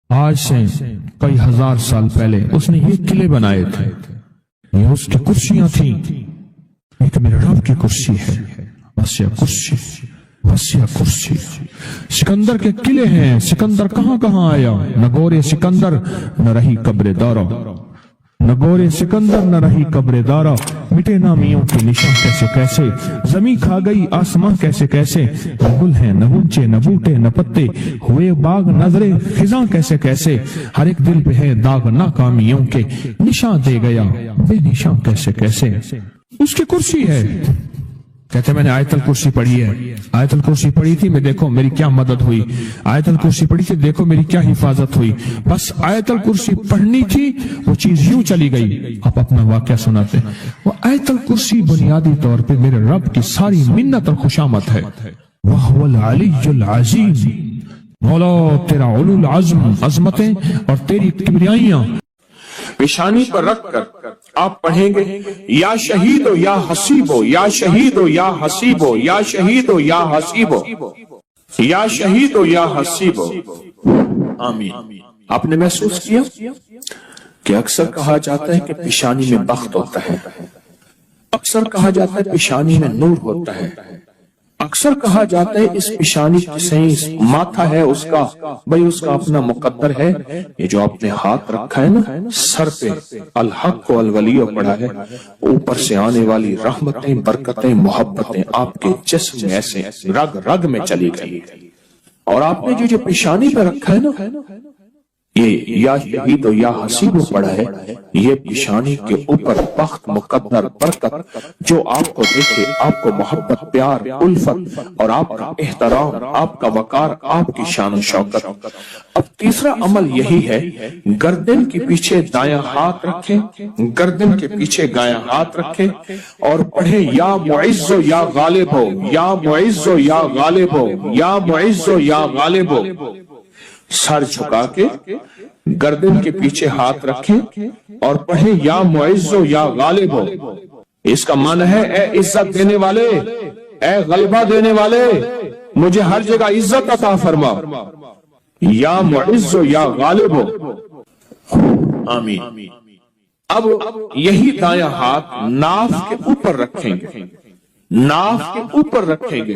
آج سے کئی ہزار سال پہلے اس نے یہ قلعے بنائے تھے، یہ اس کی کرسیاں تھیں، ایک میرے رب کی کرسی ہے، وسیع کرسی، وسیع کرسی۔ سکندر کے قلعے ہیں، سکندر کہاں کہاں آیا، نہ گورے سکندر نہ رہی قبر دارا، نہ گورے سکندر نہ رہی قبر دارا، مٹے نامیوں کے نشان کیسے کیسے، زمین کھا گئی آسمان کیسے کیسے، نہ گل ہیں نہ گنچے نہ بوٹے نہ پتے، ہوئے باغ نظرے خزاں کیسے کیسے، ہر ایک دل پہ ہے داغ ناکامیوں کے، نشان دے گیا بے نشان کیسے کیسے۔ اس کی کرسی ہے، کہتے میں نے آیت الکرسی پڑھی ہے، آیت الکرسی پڑھی تھی، میں دیکھو میری کیا مدد ہوئی، آیت الکرسی پڑھی تھی، دیکھو میری کیا حفاظت ہوئی، بس آیت الکرسی پڑھنی تھی، وہ چیز یوں چلی گئی۔ آپ اپنا واقعہ سناتے ہیں، وہ آیت الکرسی بنیادی طور پہ میرے رب کی ساری منت اور خوشامد ہے۔ وَهُوَ الْعَلِيُّ الْعَظِيمُ، مولا تیرا علو العظم، عظمتیں اور تیری کبریائیاں پیشانی پر رکھ کر آپ پڑھیں گے، یا شہید ہو یا حسیب ہو، یا شہید ہو یا حسیب ہو، یا شہید ہو یا حسیب ہو، یا شہید ہو یا حسیب ہو۔ آمین۔ آپ نے محسوس کیا کہ اکثر کہا جاتا ہے کہ پیشانی میں بخت ہوتا ہے، اکثر کہا جاتا ہے پیشانی میں نور ہوتا ہے، اکثر کہا جاتا ہے اس پیشانی سے ماتھا ہے اس کا، بھئی اس کا اپنا مقدر ہے۔ یہ جو آپ نے ہاتھ رکھا ہے نا سر پہ، الحق و الولیہ پڑھا ہے، اوپر سے آنے والی رحمتیں، برکتیں، محبتیں آپ کے جسم میں ایسے رگ رگ میں چلی گئی۔ اور آپ نے جو پیشانی پہ رکھا ہے نا، یہ یا شہید و یا حسیب پڑھا ہے، یہ پیشانی کے اوپر بخت، مقدر، برکت جو آپ کو دیکھے، آپ کو محبت، پیار، الفت اور آپ کا احترام، آپ کا وقار، آپ کی شان و شوکت۔ اب تیسرا عمل یہی ہے، گردن کے پیچھے دایاں ہاتھ رکھیں، گردن کے پیچھے دایاں ہاتھ رکھیں اور پڑھیں یا معز و یا غالب ہو، یا معز و یا غالب ہو، یا معز و یا غالب ہو۔ سر جھکا کے گردن کے پیچھے ہاتھ رکھیں اور پڑھیں یا معز و یا غالب ہو۔ اس کا معنی ہے اے عزت دینے والے، اے غلبہ دینے والے، مجھے ہر جگہ عزت عطا فرما، یا معز و یا غالب ہو۔ آمین۔ اب یہی دایاں ہاتھ ناف کے اوپر رکھیں گے، ناف کے اوپر رکھیں گے،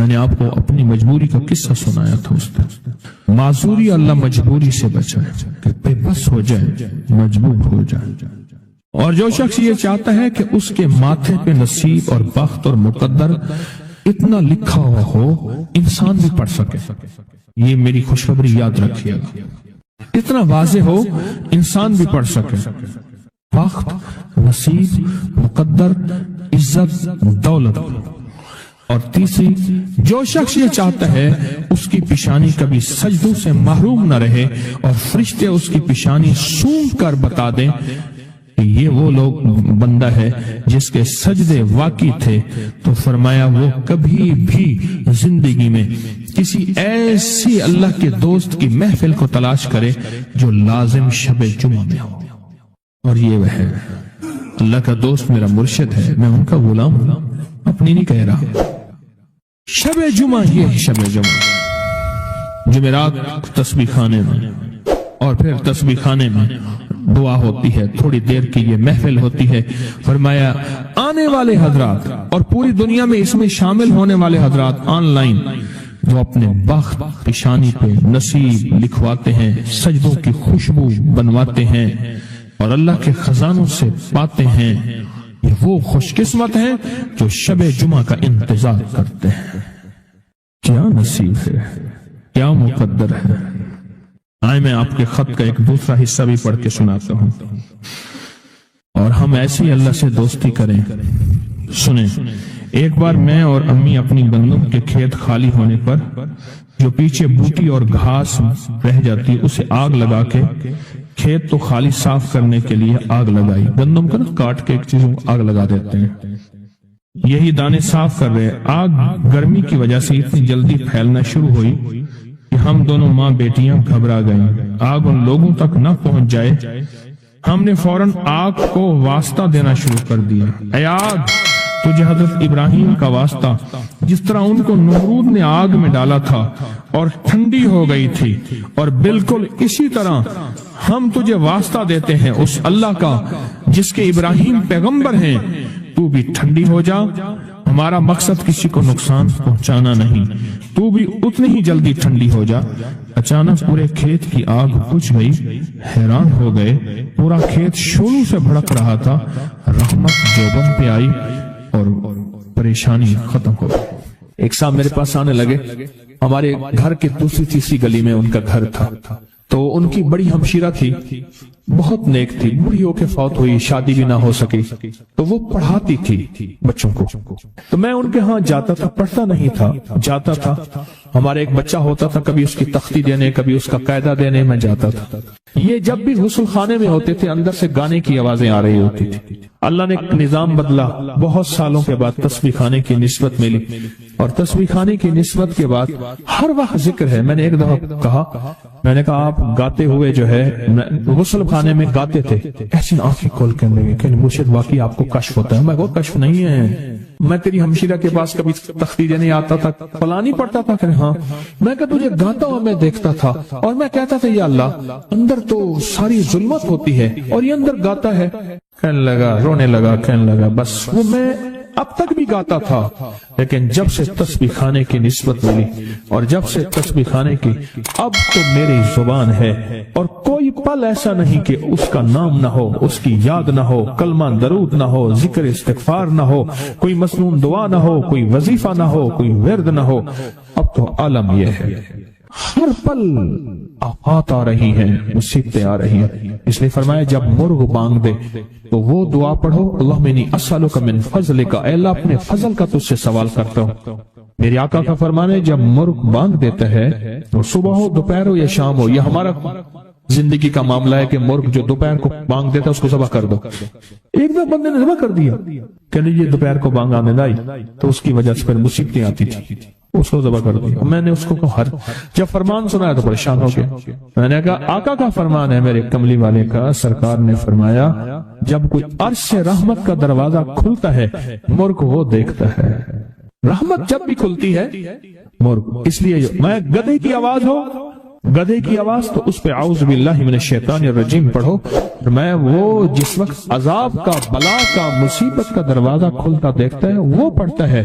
میں نے آپ کو اپنی مجبوری کا قصہ سنایا تھا اس پر. معذوری اللہ مجبوری سے بچائے کہ بے بس ہو جائے, مجبور ہو جائے. اور جو شخص یہ چاہتا ہے کہ اس کے ماتھے پہ نصیب اور بخت اور مقدر اتنا لکھا ہوا ہو انسان بھی پڑھ سکے, یہ میری خوشخبری یاد رکھیے گا, اتنا واضح ہو انسان بھی پڑھ سکے. بخت, نصیب, مقدر, عزت, دولت. اور تیسری, جو شخص یہ چاہتا ہے اس کی پیشانی کبھی سجدوں سے محروم نہ رہے اور فرشتے اس کی پیشانی سونپ کر بتا دیں کہ یہ وہ لوگ بندہ ہے جس کے سجدے واقعی تھے, تو فرمایا وہ کبھی بھی زندگی میں کسی ایسی اللہ کے دوست کی محفل کو تلاش کرے جو لازم شب جمعہ میں ہو. اور یہ وہ ہے اللہ کا دوست, میرا مرشد ہے, میں ان کا غلام ہوں, اپنی نہیں کہہ رہا. شب جمعہ, یہ شب جمعہ جمعرات تسبیح خانے میں, اور پھر تسبیح خانے میں دعا ہوتی ہے, تھوڑی دیر کی یہ محفل ہوتی ہے. فرمایا آنے والے حضرات اور پوری دنیا میں اس میں شامل ہونے والے حضرات آن لائن جو اپنے بخت پیشانی پہ نصیب لکھواتے ہیں, سجدوں کی خوشبو بنواتے ہیں اور اللہ کے خزانوں سے پاتے ہیں, یہ وہ خوش قسمت ہیں جو شب جمعہ کا انتظار کرتے ہیں. کیا نصیب ہے, کیا مقدر ہے. آئے میں آپ کے خط کا ایک دوسرا حصہ بھی پڑھ کے سناتا ہوں, اور ہم ایسی اللہ سے دوستی کریں. سنیں, ایک بار میں اور امی اپنی گندم کے کھیت خالی ہونے پر جو پیچھے بوٹی اور گھاس رہ جاتی اسے آگ لگا کے, کھیت تو خالی صاف کرنے کے لیے آگ لگائی, گندم کو نا کاٹ کے ایک چیز آگ لگا دیتے ہیں, یہی دانے صاف کر رہے. آگ گرمی کی وجہ سے اتنی جلدی پھیلنا شروع ہوئی کہ ہم دونوں ماں بیٹیاں گھبرا گئیں. آگ ان لوگوں تک نہ پہنچ جائے, ہم نے فوراً آگ کو واسطہ دینا شروع کر دیا. اے آگ, تجھے حضرت ابراہیم کا واسطہ, جس طرح ان کو نمرود نے آگ میں ڈالا تھا اور ٹھنڈی ہو گئی تھی, اور بالکل اسی طرح ہم تجھے واسطہ دیتے ہیں اس اللہ کا جس کے ابراہیم پیغمبر ہیں, تو بھی ٹھنڈی ہو جا. ہمارا مقصد کسی کو نقصان پہنچانا نہیں, تو بھی اتنی ہی جلدی ٹھنڈی ہو جا. اچانک پورے کھیت کی آگ بجھ گئی, حیران ہو گئے, پورا کھیت شعلوں سے بھڑک رہا تھا. رحمت جوبن پہ آئی اور پریشانی ختم ہو گئی. ایک صاحب میرے پاس آنے لگے, ہمارے گھر کے دوسری تیسری گلی میں ان کا گھر تھا, تو ان کی بڑی ہمشیرہ تھی, بہت نیک تھی, بوڑھی ہو کے فوت ہوئی, شادی بھی نہ ہو سکی, تو وہ پڑھاتی تھی بچوں کو. تو میں ان کے ہاں جاتا تھا, پڑھتا نہیں تھا, جاتا تھا. ہمارے ایک بچہ ہوتا تھا, کبھی اس کی تختی دینے, کبھی اس کا قاعدہ دینے میں جاتا تھا. یہ جب بھی غسل خانے میں ہوتے تھے اندر سے گانے کی آوازیں آ رہی ہوتی تھی. اللہ نے ایک نظام بدلا, بہت سالوں کے بعد تسبیح خانے کی نسبت ملی, اور تسبیح خانے کی نسبت کے بعد ہر وقت ذکر ہے. میں نے ایک دفعہ کہا, میں نے کہا آپ گاتے ہوئے جو ہے غسل خانے میں گاتے تھے, ایسی آنکھیں کھول کے لگے کہ مرشد واقعی آپ کو کشف ہوتا ہے. میں کہا کشف نہیں ہے, میں تیری ہمشیرہ کے پاس کبھی تختی دینے آتا تھا, فلانی پڑھتا تھا, کہ ہاں, میں کہا تجھے گاتا ہوا میں دیکھتا تھا, اور میں کہتا تھا یا اللہ اندر تو ساری ظلمت ہوتی ہے اور یہ اندر گاتا ہے. کہنے لگا, رونے لگا, کہنے لگا بس وہ میں اب تک بھی گاتا تھا, لیکن جب سے تسبیح خانے کی نسبت ملی اور جب سے تسبیح خانے کی, اب تو میری زبان ہے, اور کوئی پل ایسا نہیں کہ اس کا نام نہ ہو, اس کی یاد نہ ہو, کلمہ درود نہ ہو, ذکر استغفار نہ ہو, کوئی مسنون دعا نہ ہو, کوئی وظیفہ نہ ہو, کوئی ورد نہ ہو. اب تو عالم یہ ہے, ہر پل آفات آ رہی ہیں, مصیبتیں آ رہی ہیں. اس لیے فرمایا جب مرغ بانگ دے تو وہ دعا پڑھو, اللہم انی اسألک من فضلک, اے اللہ اپنے فضل کا تجھ سے سوال کرتا ہوں. میرے آقا کا فرمان ہے جب مرغ بانگ دیتا ہے تو صبح ہو, دوپہر ہو یا شام ہو, یہ ہمارا زندگی کا معاملہ ہے کہ مرغ جو دوپہر کو بانگ دیتا ہے اس کو ذبح کر دو. ایک دو بندے نے ذبح کر دیا کہ یہ دوپہر کو بانگ آنے لائی, تو اس کی وجہ سے پھر مصیبتیں آتی تھی, اس کو ذبح کر دیا. میں نے اس کو کہا, جب فرمان سنا تو پریشان ہو گیا. میں نے کہا آقا کا فرمان ہے میرے کملی والے کا, سرکار نے فرمایا جب کوئی عرش سے رحمت کا دروازہ کھلتا ہے مرغ وہ دیکھتا ہے. رحمت جب بھی کھلتی ہے مرغ, اس لیے میں گدھے کی آواز ہو, گدھے کی آواز تو اس پہ اعوذ باللہ من الشیطان الرجیم پڑھو. میں وہ جس وقت عذاب کا, بلا کا, مصیبت کا دروازہ کھلتا دیکھتا ہے وہ پڑھتا ہے.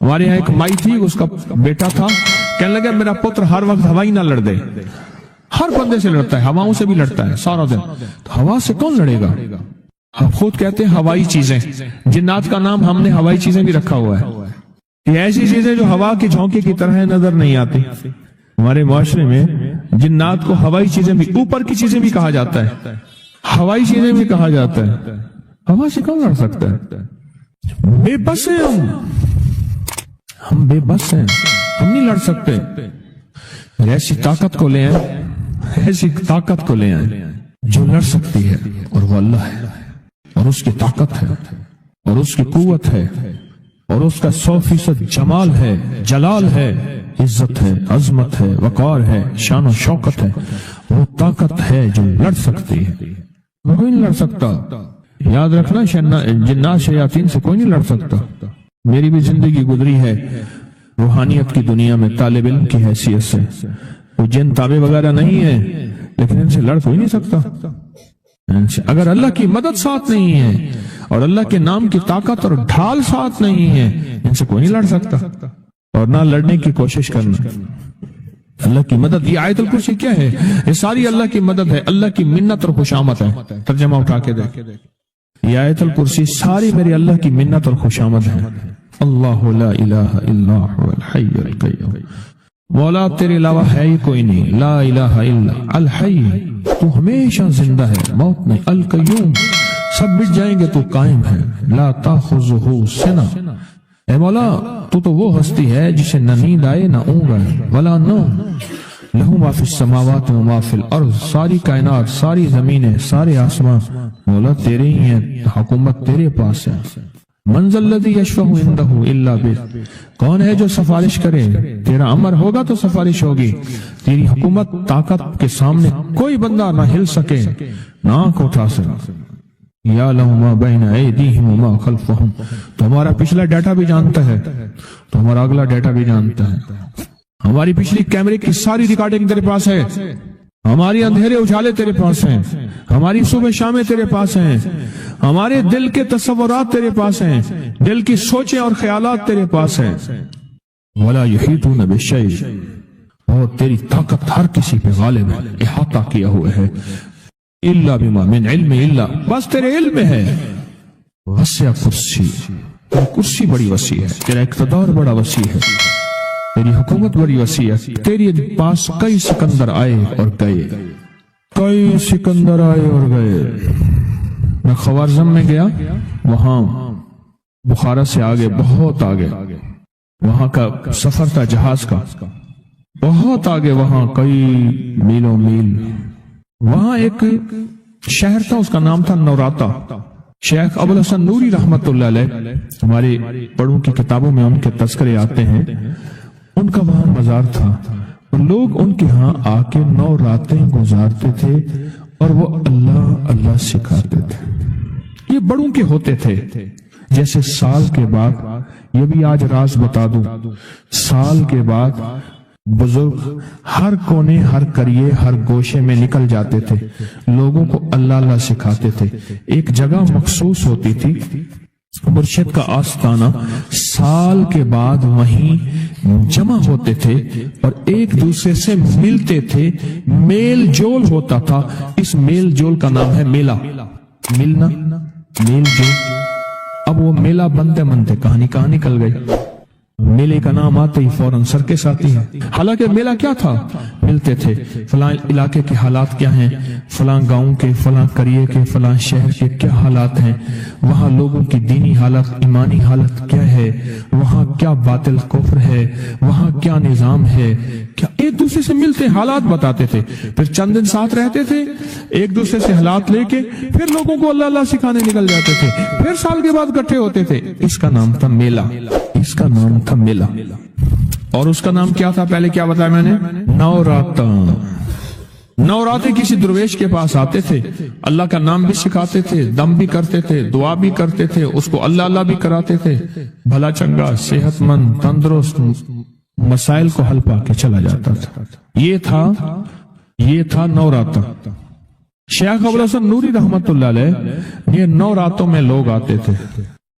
ہمارے یہاں ایک مائی تھی, اس کا بیٹا تھا, کہنے لگا میرا پتر ہر وقت ہوا ہی نہ لڑ دے, ہر بندے سے لڑتا ہے, ہواؤں سے بھی لڑتا ہے سارا دن. تو ہوا سے کون لڑے گا؟ ہم خود کہتے ہیں ہوائی چیزیں. جنات کا نام ہم نے ہوائی چیزیں بھی رکھا ہوا ہے. یہ ایسی چیزیں جو ہوا کے جھونکے کی طرح نظر نہیں آتی. ہمارے معاشرے میں جنات کو ہوائی چیزیں بھی, اوپر کی چیزیں بھی کہا جاتا ہے, ہوائی چیزیں بھی کہا جاتا ہے. ہوا سے کون لڑ سکتا ہے؟ بے بس ہیں ہم بے بس ہیں, ہم نہیں لڑ سکتے. ایسی طاقت کو لے آئیں, ایسی طاقت کو لے آئیں جو لڑ سکتی ہے, اور وہ اللہ ہے, اور اس کی طاقت ہے, اور اس کی قوت ہے, اور اس کا 100% جمال ہے, جلال ہے, عزت ہے, عظمت ہے, وقار ہے, شان و شوکت ہے. وہ طاقت ہے جو لڑ سکتی ہے, وہ کوئی نہیں لڑ سکتا. یاد رکھنا, جنات شیاطین سے کوئی نہیں لڑ سکتا. میری بھی زندگی گزری ہے روحانیت کی دنیا میں طالب علم کی حیثیت سے. وہ جن تابع وغیرہ نہیں ہے, لیکن ان سے لڑ کوئی نہیں سکتا. اگر اللہ کی مدد ساتھ نہیں ہے, اور اللہ کے نام کی طاقت اور ڈھال ساتھ نہیں ہے, ان سے کوئی نہیں لڑ سکتا. اور نہ لڑنے کی کوشش کرنا. اللہ کی مدد, یہ آیت الکرسی کیا ہے؟ یہ ساری اللہ کی مدد ہے, اللہ کی منت اور خوشامد ہے. ترجمہ اٹھا کے دیکھ, یہ آیت الکرسی ساری میری اللہ کی منت اور خوشامد ہے. اللہ لا الہ الا هو الحی القیوم, مولا تیرے علاوہ ہے ہی کوئی نہیں. لا الہ الا الحی, تو ہمیشہ زندہ ہے, موت نہیں. القیوم, سب مٹ جائیں گے تو قائم ہے. لا تاخذہ سنہ, اے مولا تو وہ ہستی ہے جسے نہ نیند آئے نہ اونگ آئے. ولا نوم, لہو ما فی السماوات و ما فی الارض, ساری کائنات, ساری زمینیں, سارے آسمان مولا تیرے ہی ہیں, حکومت تیرے پاس ہے. من ذا الذی یشفع عندہ الا بإذنہ, کون ہے جو سفارش کرے؟ تیرا امر ہوگا تو سفارش ہوگی. تیری حکومت طاقت کے سامنے کوئی بندہ نہ ہل سکے, نہ آنکھ اٹھا سکے. یعلم ما بین ایدیہم وما خلفہم, تو ہمارا پچھلا ڈیٹا بھی جانتا ہے, تو ہمارا اگلا ڈیٹا بھی جانتا ہے. ہماری پچھلی کیمرے کی ساری ریکارڈنگ تیرے پاس ہے. ہماری اندھیرے اجالے تیرے پاس ہیں, ہماری صبح شامیں تیرے پاس ہیں, ہمارے دل کے تصورات تیرے پاس ہیں, دل کی سوچیں اور خیالات تیرے پاس ہیں. ولا یحیطون بشیء, اور تیری طاقت ہر کسی پہ غالب ہے, احاطہ کیا ہوا ہے. الا بما من علم, الا بس تیرے علم ہے. وسع کرسی, تیری کرسی بڑی وسیع ہے, تیرا اقتدار بڑا وسیع ہے, تیری حکومت بڑی وسیع ہے. تیری پاس کئی سکندر آئے اور گئے, کئی سکندر آئے اور گئے. میں خوارزم میں گیا, وہاں بخارا سے آگے, بہت آگے, وہاں کا سفر تھا جہاز کا, بہت آگے, وہاں کئی میلوں میل. وہاں ایک شہر تھا, اس کا نام تھا نوراتا. شیخ ابو الحسن نوری رحمت اللہ علیہ, ہمارے بڑوں کی کتابوں میں ان کے تذکرے آتے ہیں. ان کا وہاں مزار تھا, اور لوگ ان کے ہاں آ کے 9 راتیں گزارتے تھے, اور وہ اللہ اللہ سکھاتے تھے. یہ بڑوں کے ہوتے تھے. جیسے سال کے بعد, یہ بھی آج راز بتا دوں, سال کے بعد بزرگ ہر کونے, ہر کریے, ہر گوشے میں نکل جاتے تھے, لوگوں کو اللہ اللہ سکھاتے تھے. ایک جگہ مخصوص ہوتی تھی, مرشد کا آستانہ. سال کے بعد وہیں جمع ہوتے تھے اور ایک دوسرے سے ملتے تھے, میل جول ہوتا تھا. اس میل جول کا نام ہے میلہ. ملنا, میل جول. اب وہ میلہ بنتے بنتے کہاں نکل گئی. میلے کا نام آتے ہی فوراً سرکس آتی ہے. حالانکہ میلہ کیا تھا؟ ملتے تھے, فلاں علاقے کے حالات کیا ہیں, فلاں گاؤں کے, فلاں قریے کے, فلاں شہر کے کیا حالات ہیں, وہاں لوگوں کی دینی حالت, ایمانی حالت کیا ہے, وہاں کیا باطل کفر ہے, وہاں کیا نظام ہے, کیا. ایک دوسرے سے ملتے, حالات بتاتے تھے. پھر چند دن ساتھ رہتے تھے, ایک دوسرے سے حالات لے کے پھر لوگوں کو اللہ اللہ سکھانے نکل جاتے تھے. پھر سال کے بعد اکٹھے ہوتے تھے. اس کا نام تھا میلہ, اس کا نام تھا میلہ. اور اس کا نام کیا تھا پہلے کیا بتایا میں نے؟ نوراتا. نوراتے کسی درویش کے پاس آتے تھے, اللہ کا نام بھی سکھاتے تھے, دم بھی کرتے تھے, دعا بھی کرتے تھے, اس کو اللہ اللہ بھی کراتے تھے. بھلا چنگا, صحت مند, تندرست, مسائل کو حل پا کے چلا جاتا تھا. یہ تھا نوراتا. شیخ ابو الحسن نوری رحمت اللہ علیہ, یہ 9 راتوں میں لوگ آتے تھے.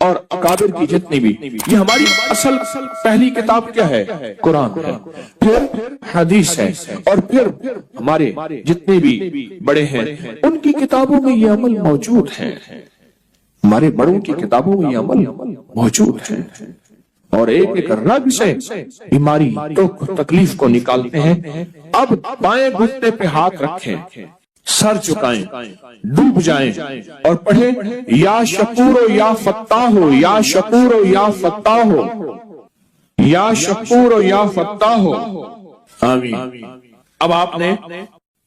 اور اکابر کی جتنی بھی، یہ ہماری اصل پہلی کتاب کیا ہے؟ قرآن ہے، پھر حدیث ہے، اور پھر ہمارے جتنے بھی بڑے ہیں ان کی کتابوں میں یہ عمل موجود ہے، ہمارے بڑوں کی کتابوں میں یہ عمل موجود ہے، اور ایک ایک رگ سے بیماری دکھ تکلیف کو نکالتے ہیں۔ اب بائیں گھٹنے پہ ہاتھ رکھیں، سر جھکائیں، ڈوب جائیں اور پڑھیں یا شکور و یا فتاح ہو، یا شکور و یا فتاح ہو، یا شکور و یا فتاح ہو، آمین۔ اب آپ نے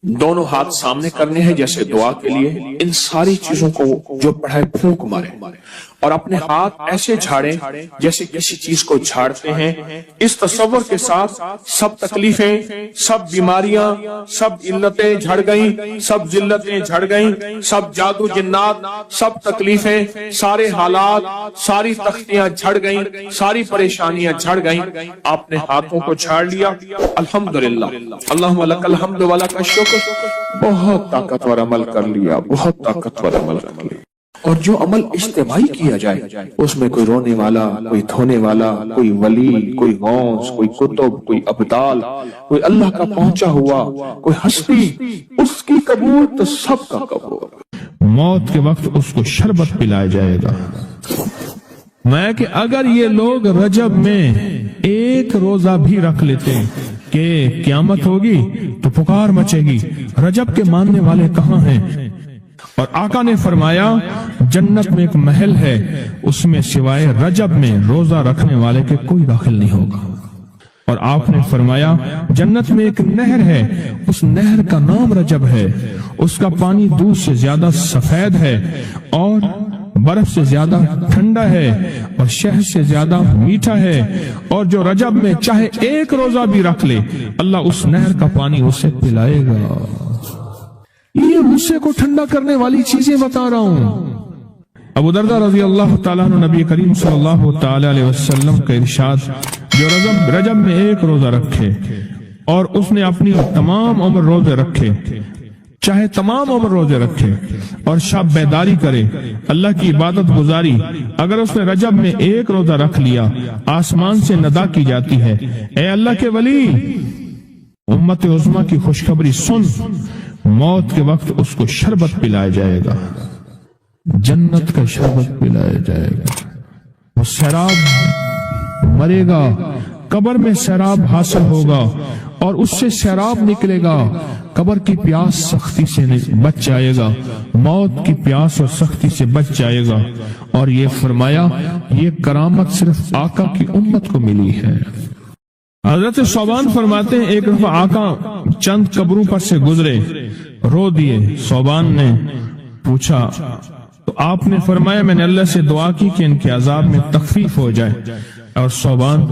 دونوں ہاتھ سامنے کرنے ہیں جیسے دعا کے لیے، ان ساری چیزوں کو جو پڑھائے پھونک مارے، اور اپنے ہاتھ ایسے جھاڑیں جیسے کسی چیز کو جھاڑتے ہیں، اس تصور کے ساتھ سب تکلیفیں، سب بیماریاں، سب علتیں جھڑ گئیں، سب ذلتیں جھڑ گئیں، سب جادو جنات، سب تکلیفیں، سارے حالات، ساری تختیاں جھڑ گئیں، ساری پریشانیاں جھڑ گئیں۔ آپ نے ہاتھوں کو جھاڑ لیا، الحمدللہ، اللہم لک الحمد ولک الشکر، بہت طاقتور عمل کر لیا، بہت طاقتور عمل کر لیا۔ اور جو عمل اجتماعی کیا جائے اس میں کوئی رونے والا، کوئی دھونے والا، کوئی ولی، کوئی غوث، کوئی کتب، کوئی ابدال، کوئی اللہ کا پہنچا ہوا، کوئی ہستی، اس کی قبول تو سب کا قبول۔ موت کے وقت اس کو شربت پلایا جائے گا۔ میں کہ اگر یہ لوگ رجب میں ایک روزہ بھی رکھ لیتے کہ قیامت ہوگی تو پکار مچے گی، رجب کے ماننے والے کہاں ہیں؟ اور آقا نے فرمایا جنت میں ایک محل ہے، اس میں سوائے رجب میں روزہ رکھنے والے کے کوئی داخل نہیں ہوگا۔ اور آپ نے فرمایا جنت میں ایک نہر ہے، اس نہر کا نام رجب ہے، اس کا پانی دودھ سے زیادہ سفید ہے اور برف سے زیادہ ٹھنڈا ہے اور شہد سے زیادہ میٹھا ہے، اور جو رجب میں چاہے ایک روزہ بھی رکھ لے اللہ اس نہر کا پانی اسے پلائے گا۔ یہ غصے کو ٹھنڈا کرنے والی چیزیں بتا رہا ہوں۔ ابو درداء رضی اللہ تعالیٰ عنہ نبی کریم صلی اللہ تعالیٰ علیہ وسلم کا ارشاد، جو رجب میں ایک روزہ رکھے اور اس نے اپنی تمام عمر روزے رکھے، چاہے تمام عمر روزے رکھے اور شب بیداری کرے، اللہ کی عبادت گزاری، اگر اس نے رجب میں ایک روزہ رکھ لیا آسمان سے ندا کی جاتی ہے، اے اللہ کے ولی، امت عظمیٰ کی خوشخبری سن، موت کے وقت اس کو شربت پلایا جائے گا، جنت کا شربت پلایا جائے گا، وہ سیراب مرے گا، قبر میں سیراب حاصل ہوگا اور اس سے سیراب نکلے گا، قبر کی پیاس سختی سے بچ جائے گا، موت کی پیاس اور سختی سے بچ جائے گا۔ اور یہ فرمایا یہ کرامت صرف آقا کی امت کو ملی ہے۔ حضرت صوبان فرماتے ہیں ایک دفعہ آقا چند قبروں پر سے گزرے، رو دیے۔ صوبان نے پوچھا تو آپ نے فرمایا میں نے اللہ سے دعا کی کہ ان کے عذاب میں تخفیف ہو جائے، اور صوبان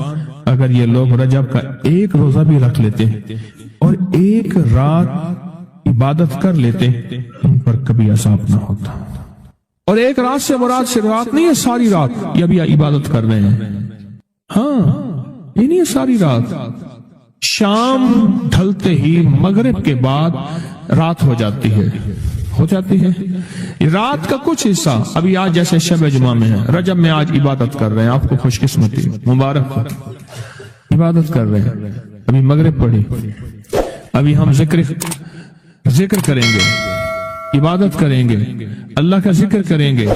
اگر یہ لوگ رجب کا ایک روزہ بھی رکھ لیتے اور ایک رات عبادت کر لیتے ان پر کبھی عذاب نہ ہوتا۔ اور ایک رات سے مراد سے رات نہیں ہے ساری رات، یہ ابھی عبادت کر رہے ہیں، ہاں یہ نہیں ہے ساری رات، شام ڈھلتے ہی مغرب کے بعد رات ہو جاتی ہے رات کا کچھ حصہ ابھی آج جیسے شب جمعہ میں ہے، رجب میں آج عبادت کر رہے ہیں، آپ کو خوش قسمتی مبارک ہو، عبادت کر رہے ہیں، ابھی مغرب پڑھی، ابھی ہم ذکر کریں گے، عبادت کریں گے، اللہ کا ذکر کریں گے،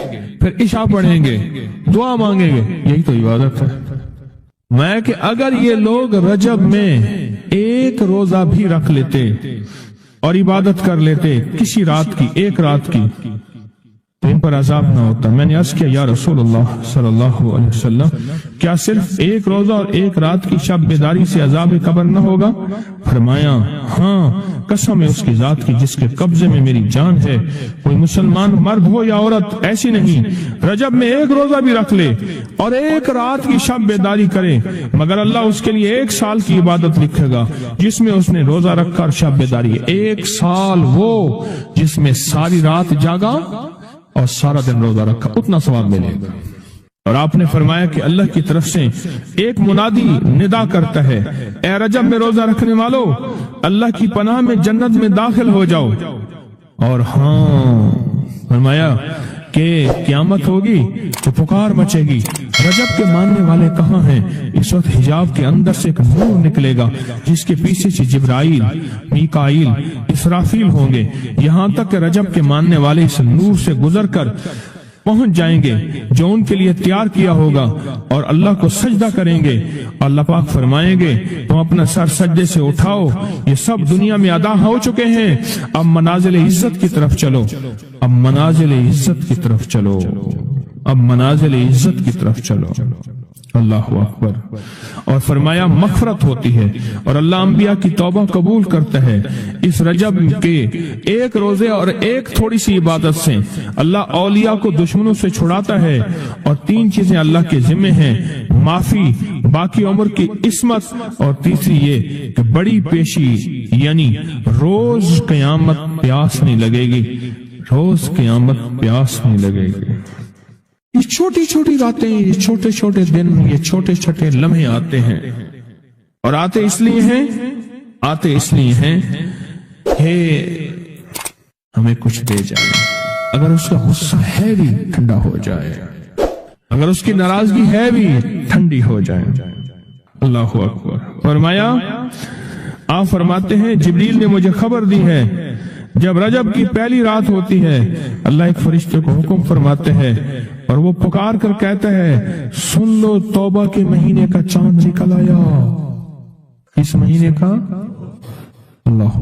پھر عشاء پڑھیں گے، دعا مانگیں گے، یہی تو عبادت ہے۔ میں کہ اگر یہ لوگ رجب میں ایک روزہ بھی رکھ لیتے اور عبادت کر لیتے کسی رات کی، ایک رات کی، تو ان پر عذاب نہ ہوتا۔ میں نے عرض کیا یا رسول اللہ صلی اللہ علیہ وسلم، کیا صرف ایک روزہ اور ایک رات کی شب بیداری سے عذاب قبر نہ ہوگا؟ فرمایا ہاں، قسم ہے اس کی ذات کی جس کے قبضے میں میری جان ہے، کوئی مسلمان مرد ہو یا عورت ایسی نہیں رجب میں ایک روزہ بھی رکھ لے اور ایک رات کی شب بیداری کرے مگر اللہ اس کے لیے 1 سال کی عبادت لکھے گا جس میں اس نے روزہ رکھا اور شب بیداری، 1 سال وہ جس میں ساری رات جاگا اور سارا دن روزہ رکھا، اتنا ثواب ملے گا۔ اور آپ نے فرمایا کہ اللہ کی طرف سے ایک منادی ندا کرتا ہے، اے رجب میں روزہ رکھنے والو، اللہ کی پناہ میں جنت میں داخل ہو جاؤ۔ اور ہاں فرمایا کہ قیامت ہوگی تو پکار مچے گی، رجب کے ماننے والے کہاں ہیں؟ اس وقت حجاب کے اندر سے ایک نور نکلے گا جس کے پیچھے سے جبرائیل، میکائیل، اسرافیل ہوں گے، یہاں تک کہ رجب کے ماننے والے اس نور سے گزر کر پہنچ جائیں گے جو ان کے لیے تیار کیا ہوگا، اور اللہ کو سجدہ کریں گے۔ اللہ پاک فرمائیں گے تم اپنا سر سجدے سے اٹھاؤ، یہ سب دنیا میں ادا ہو چکے ہیں، اب منازل عزت کی طرف چلو، اب منازل عزت کی طرف چلو، اب منازل عزت کی طرف چلو۔ اللہ اکبر۔ اور فرمایا مغفرت ہوتی ہے اور اللہ انبیاء کی توبہ قبول کرتا ہے۔ اس رجب کے ایک روزے اور ایک تھوڑی سی عبادت سے اللہ اولیاء کو دشمنوں سے چھڑاتا ہے، اور 3 چیزیں اللہ کے ذمہ ہیں: معافی، باقی عمر کی عصمت، اور تیسری یہ کہ بڑی پیشی، یعنی روز قیامت پیاس نہیں لگے گی، روز قیامت پیاس نہیں لگے گی۔ یہ چھوٹی چھوٹی راتیں، یہ چھوٹے چھوٹے دن، یہ چھوٹے چھوٹے لمحے آتے ہیں، اور آتے اس لیے ہیں کہ ہمیں کچھ دے جائے۔ اگر اس کا غصہ ہے بھی ٹھنڈا ہو جائے، اگر اس کی ناراضگی ہے بھی ٹھنڈی ہو جائے۔ اللہ اکبر۔ فرمایا، آپ فرماتے ہیں جبریل نے مجھے خبر دی ہے جب رجب کی پہلی رات ہوتی ہے، اللہ ایک فرشتے کو حکم فرماتے ہیں اور وہ پکار کر کہتا ہے سن لو توبہ کے مہینے کا چاند نکل آیا۔ اس مہینے کا اللہ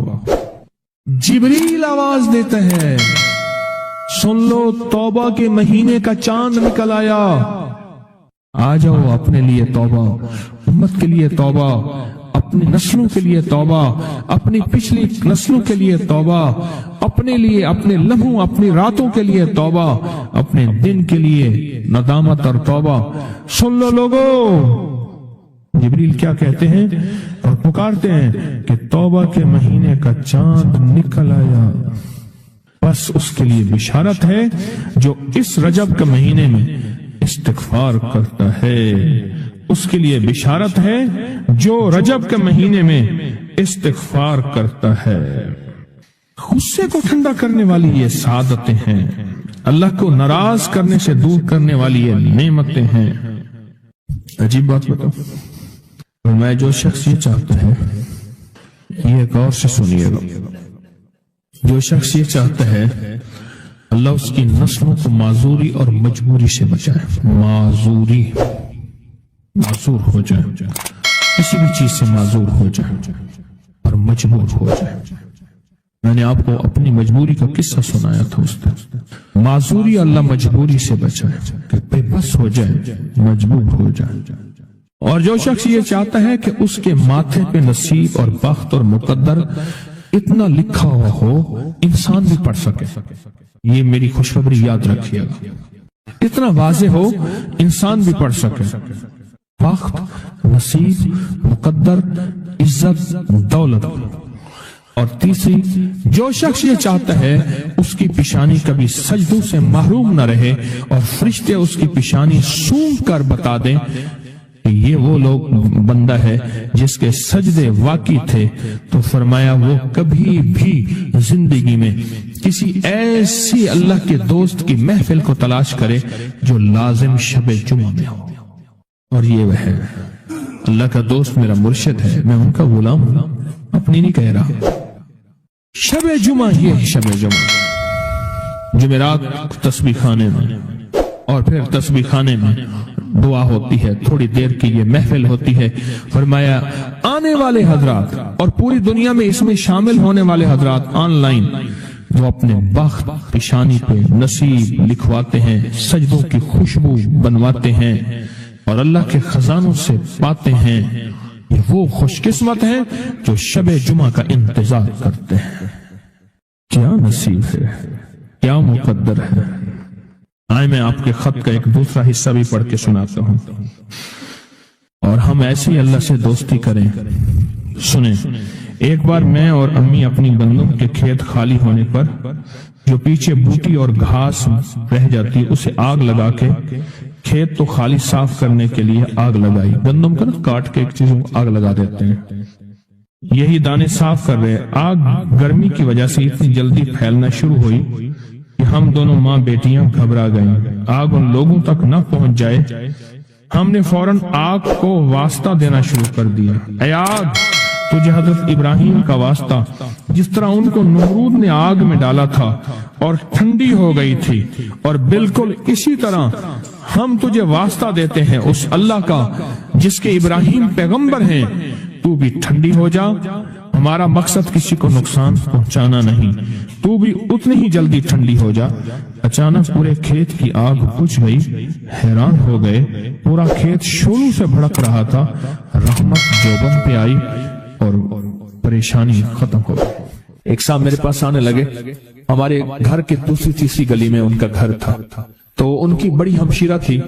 جبریل آواز دیتا ہے سن لو توبہ کے مہینے کا چاند نکل آیا، آ جاؤ اپنے لیے توبہ، امت کے لیے توبہ، اپنی نسلوں کے لیے توبہ، اپنی پچھلی نسلوں کے لیے توبہ، اپنے لیے، اپنے لمحوں، اپنی راتوں کے لیے توبہ، اپنے دن کے لیے ندامت اور توبہ۔ سن لو لوگو، جبریل کیا کہتے ہیں اور پکارتے ہیں کہ توبہ کے مہینے کا چاند نکل آیا۔ بس اس کے لیے بشارت ہے جو اس رجب کے مہینے میں استغفار کرتا ہے، اس کے لیے بشارت ہے جو رجب کے مہینے میں استغفار کرتا ہے۔ غصے کو ٹھنڈا کرنے والی یہ سعادتیں ہیں، اللہ کو ناراض کرنے سے دور کرنے والی یہ نعمتیں ہیں۔ عجیب بات بتاؤ، میں جو شخص یہ چاہتا ہے، یہ غور سے سنیے گا، جو شخص یہ چاہتا ہے اللہ اس کی نسلوں کو معذوری اور مجبوری سے بچائے، معذور ہو جائے، کسی بھی چیز سے معذور ہو جائے اور مجبور ہو جائے۔ میں نے آپ کو اپنی مجبوری کا قصہ سنایا تھا، اس طرح معذوری اللہ مجبوری سے بچائے کہ بے بس ہو جائے، مجبور ہو جائے۔ اور جو شخص یہ چاہتا ہے کہ اس کے ماتھے پہ نصیب اور بخت اور مقدر اتنا لکھا ہوا ہو انسان بھی پڑھ سکے، یہ میری خوشخبری یاد رکھیے گا، اتنا واضح ہو انسان بھی پڑھ سکے، وقت، نصیب، مقدر، عزت، دولت۔ اور تیسری، جو شخص یہ چاہتا ہے اس کی پیشانی کبھی سجدوں سے محروم نہ رہے اور فرشتے اس کی پیشانی سونگ کر بتا دیں کہ یہ وہ لوگ بندہ ہے جس کے سجدے واقعی تھے، تو فرمایا وہ کبھی بھی زندگی میں کسی ایسی اللہ کے دوست کی محفل کو تلاش کرے جو لازم شب جمعہ میں ہو۔ اور یہ وہ ہے، اللہ کا دوست میرا مرشد ہے، میں ان کا غلام ہوں، اپنی نہیں کہہ رہا۔ شب جمعہ، یہ شب جمعہ، جمعرات تسبیح خانے میں، اور پھر تسبیح خانے میں دعا ہوتی ہے، تھوڑی دیر کی یہ محفل ہوتی ہے۔ فرمایا آنے والے حضرات اور پوری دنیا میں اس میں شامل ہونے والے حضرات آن لائن جو اپنے بخت پیشانی پہ نصیب لکھواتے ہیں، سجدوں کی خوشبو بنواتے ہیں اور اللہ کے خزانوں سے پاتے ہیں، یہ وہ خوش قسمت ہیں جو شب جمعہ کا انتظار کرتے ہیں۔ کیا نصیب ہے، کیا مقدر ہے۔ آئے میں آپ کے خط کا ایک دوسرا حصہ بھی پڑھ کے سناتا ہوں، اور ہم ایسی اللہ سے دوستی کریں۔ سنیں، ایک بار میں اور امی اپنی گندم کے کھیت خالی ہونے پر جو پیچھے بوٹی اور گھاس رہ جاتی اسے آگ لگا کے، کھیت تو خالی صاف کرنے کے لیے آگ لگائی، گندم کا نا کاٹ کے ایک چیز آگ لگا دیتے ہیں، یہی دانے صاف کر رہے، آگ گرمی کی وجہ سے اتنی جلدی پھیلنا شروع ہوئی کہ ہم دونوں ماں بیٹیاں گھبرا گئیں، آگ ان لوگوں تک نہ پہنچ جائے۔ ہم نے فوراً آگ کو واسطہ دینا شروع کر دیا، اے آگ تجھے حضرت ابراہیم کا واسطہ، جس طرح ان کو نمرود نے آگ میں ڈالا تھا اور ٹھنڈی ہو گئی تھی، اور بالکل اسی طرح ہم تجھے واسطہ دیتے ہیں اس اللہ کا جس کے ابراہیم پیغمبر ہیں، تو بھی ٹھنڈی ہو جا۔ ہمارا مقصد کسی کو نقصان پہنچانا نہیں، تو بھی اتنی ہی جلدی ٹھنڈی ہو جا۔ اچانک پورے کھیت کی آگ بجھ گئی، حیران ہو گئے، پورا کھیت شعلوں سے بھڑک رہا تھا۔ رحمت جوبن پہ آئی اور پریشانی ختم ہو گئی۔ ایک صاحب میرے پاس آنے لگے، ہمارے گھر کے دوسری تیسری گلی میں ان کا گھر تھا، تو ان کی بڑی ہمشیرہ تھی،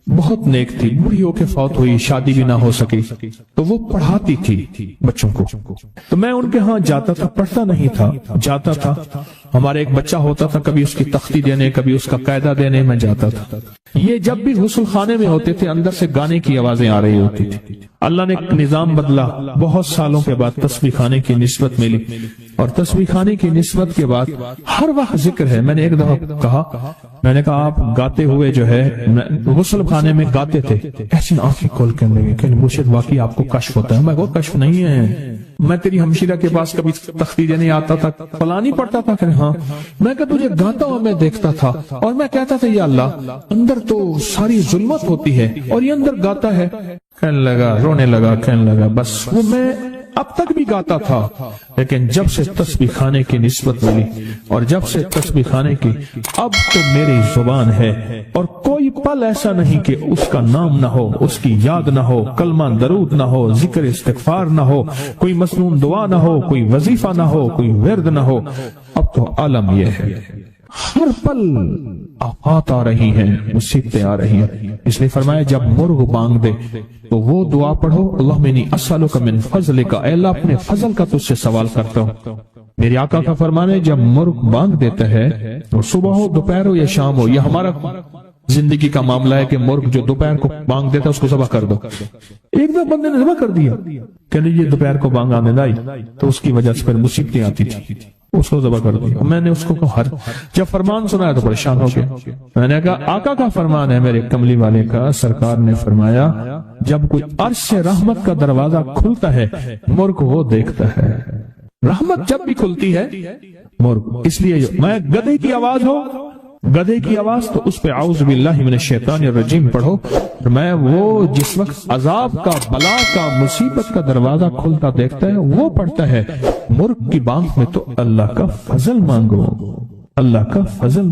بہت نیک تھی، بوڑھی ہو کے فوت ہوئی، شادی بھی نہ ہو سکی، تو وہ پڑھاتی تھی بچوں کو، تو میں ان کے ہاں جاتا تھا، پڑھتا نہیں تھا، جاتا تھا۔ ہمارے ایک بچہ ہوتا تھا، کبھی اس کی تختی دینے، کبھی اس کا قاعدہ دینے میں جاتا تھا۔ یہ جب بھی غسل خانے میں ہوتے تھے، اندر سے گانے کی آوازیں آ رہی ہوتی تھی۔ اللہ نے ایک نظام بدلا، بہت سالوں کے بعد تسبیح خانے کی نسبت ملی، اور تسبیح خانے کی نسبت کے بعد ہر وقت ذکر ہے۔ میں نے ایک دفعہ کہا، میں نے کہا آپ گاتے ہوئے جو ہے غسل خانے میں گاتے تھے، ایسی آنکھیں کھول کے لگے کہ مرشد واقعی آپ کو کشف ہوتا ہے۔ میں کہا کشف نہیں ہے، میں تیری ہمشیرہ کے پاس کبھی تختی دینے آتا تھا، فلانی پڑھتا تھا کہ ہاں، میں کہ تجھے گاتا ہوا میں دیکھتا تھا، اور میں کہتا تھا یا اللہ اندر تو ساری ظلمت ہوتی ہے اور یہ اندر گاتا ہے۔ کہنے لگا، رونے لگا، کہنے لگا بس وہ میں اب تک بھی گاتا تھا، لیکن جب سے تسبیح خانے کی نسبت ملی اور جب سے تسبیح خانے کی، اب تو میری زبان ہے، اور کوئی پل ایسا نہیں کہ اس کا نام نہ ہو، اس کی یاد نہ ہو، کلمہ درود نہ ہو، ذکر استغفار نہ ہو، کوئی مسنون دعا نہ ہو، کوئی وظیفہ نہ ہو، کوئی ورد نہ ہو۔ اب تو عالم یہ ہے، ہر پل آفات آ رہی ہیں، مصیبتیں آ رہی ہیں۔ اس نے فرمایا جب مرغ بانگ دے تو وہ دعا پڑھو، اللہم انی اسألک من فضلک، اے اللہ اپنے فضل کا تجھ سے سوال کرتا ہوں۔ میرے آقا کا فرمان ہے جب مرغ بانگ دیتا ہے تو صبح ہو، دوپہر ہو یا شام ہو، یہ ہمارا زندگی کا معاملہ ہے کہ مرغ جو دوپہر کو بانگ دیتا ہے اس کو ذبح کر دو۔ ایک دو بندے نے ذبح کر دیا کہ یہ دوپہر کو بانگ آنے لائی تو اس کی وجہ سے پھر مصیبتیں آتی تھی، اس کو ذبح کر دیا۔ میں نے اس کو کہا، جب فرمان سنا ہے تو پریشان ہو گیا۔ میں نے کہا آقا کا فرمان ہے، میرے کملی والے کا، سرکار نے فرمایا جب کوئی عرش سے رحمت کا دروازہ کھلتا ہے مرغ وہ دیکھتا ہے۔ رحمت جب بھی کھلتی ہے مرغ، اس لیے میں گدھے کی آواز ہو، گدھے کی آواز تو اس پہ اعوذ باللہ من الشیطان الرجیم پڑھو، میں وہ جس وقت عذاب کا، بلا کا، مصیبت کا دروازہ کھلتا دیکھتا ہے وہ پڑھتا ہے۔ مرغ کی بانگ میں تو اللہ کا فضل مانگو، اللہ کا فضل،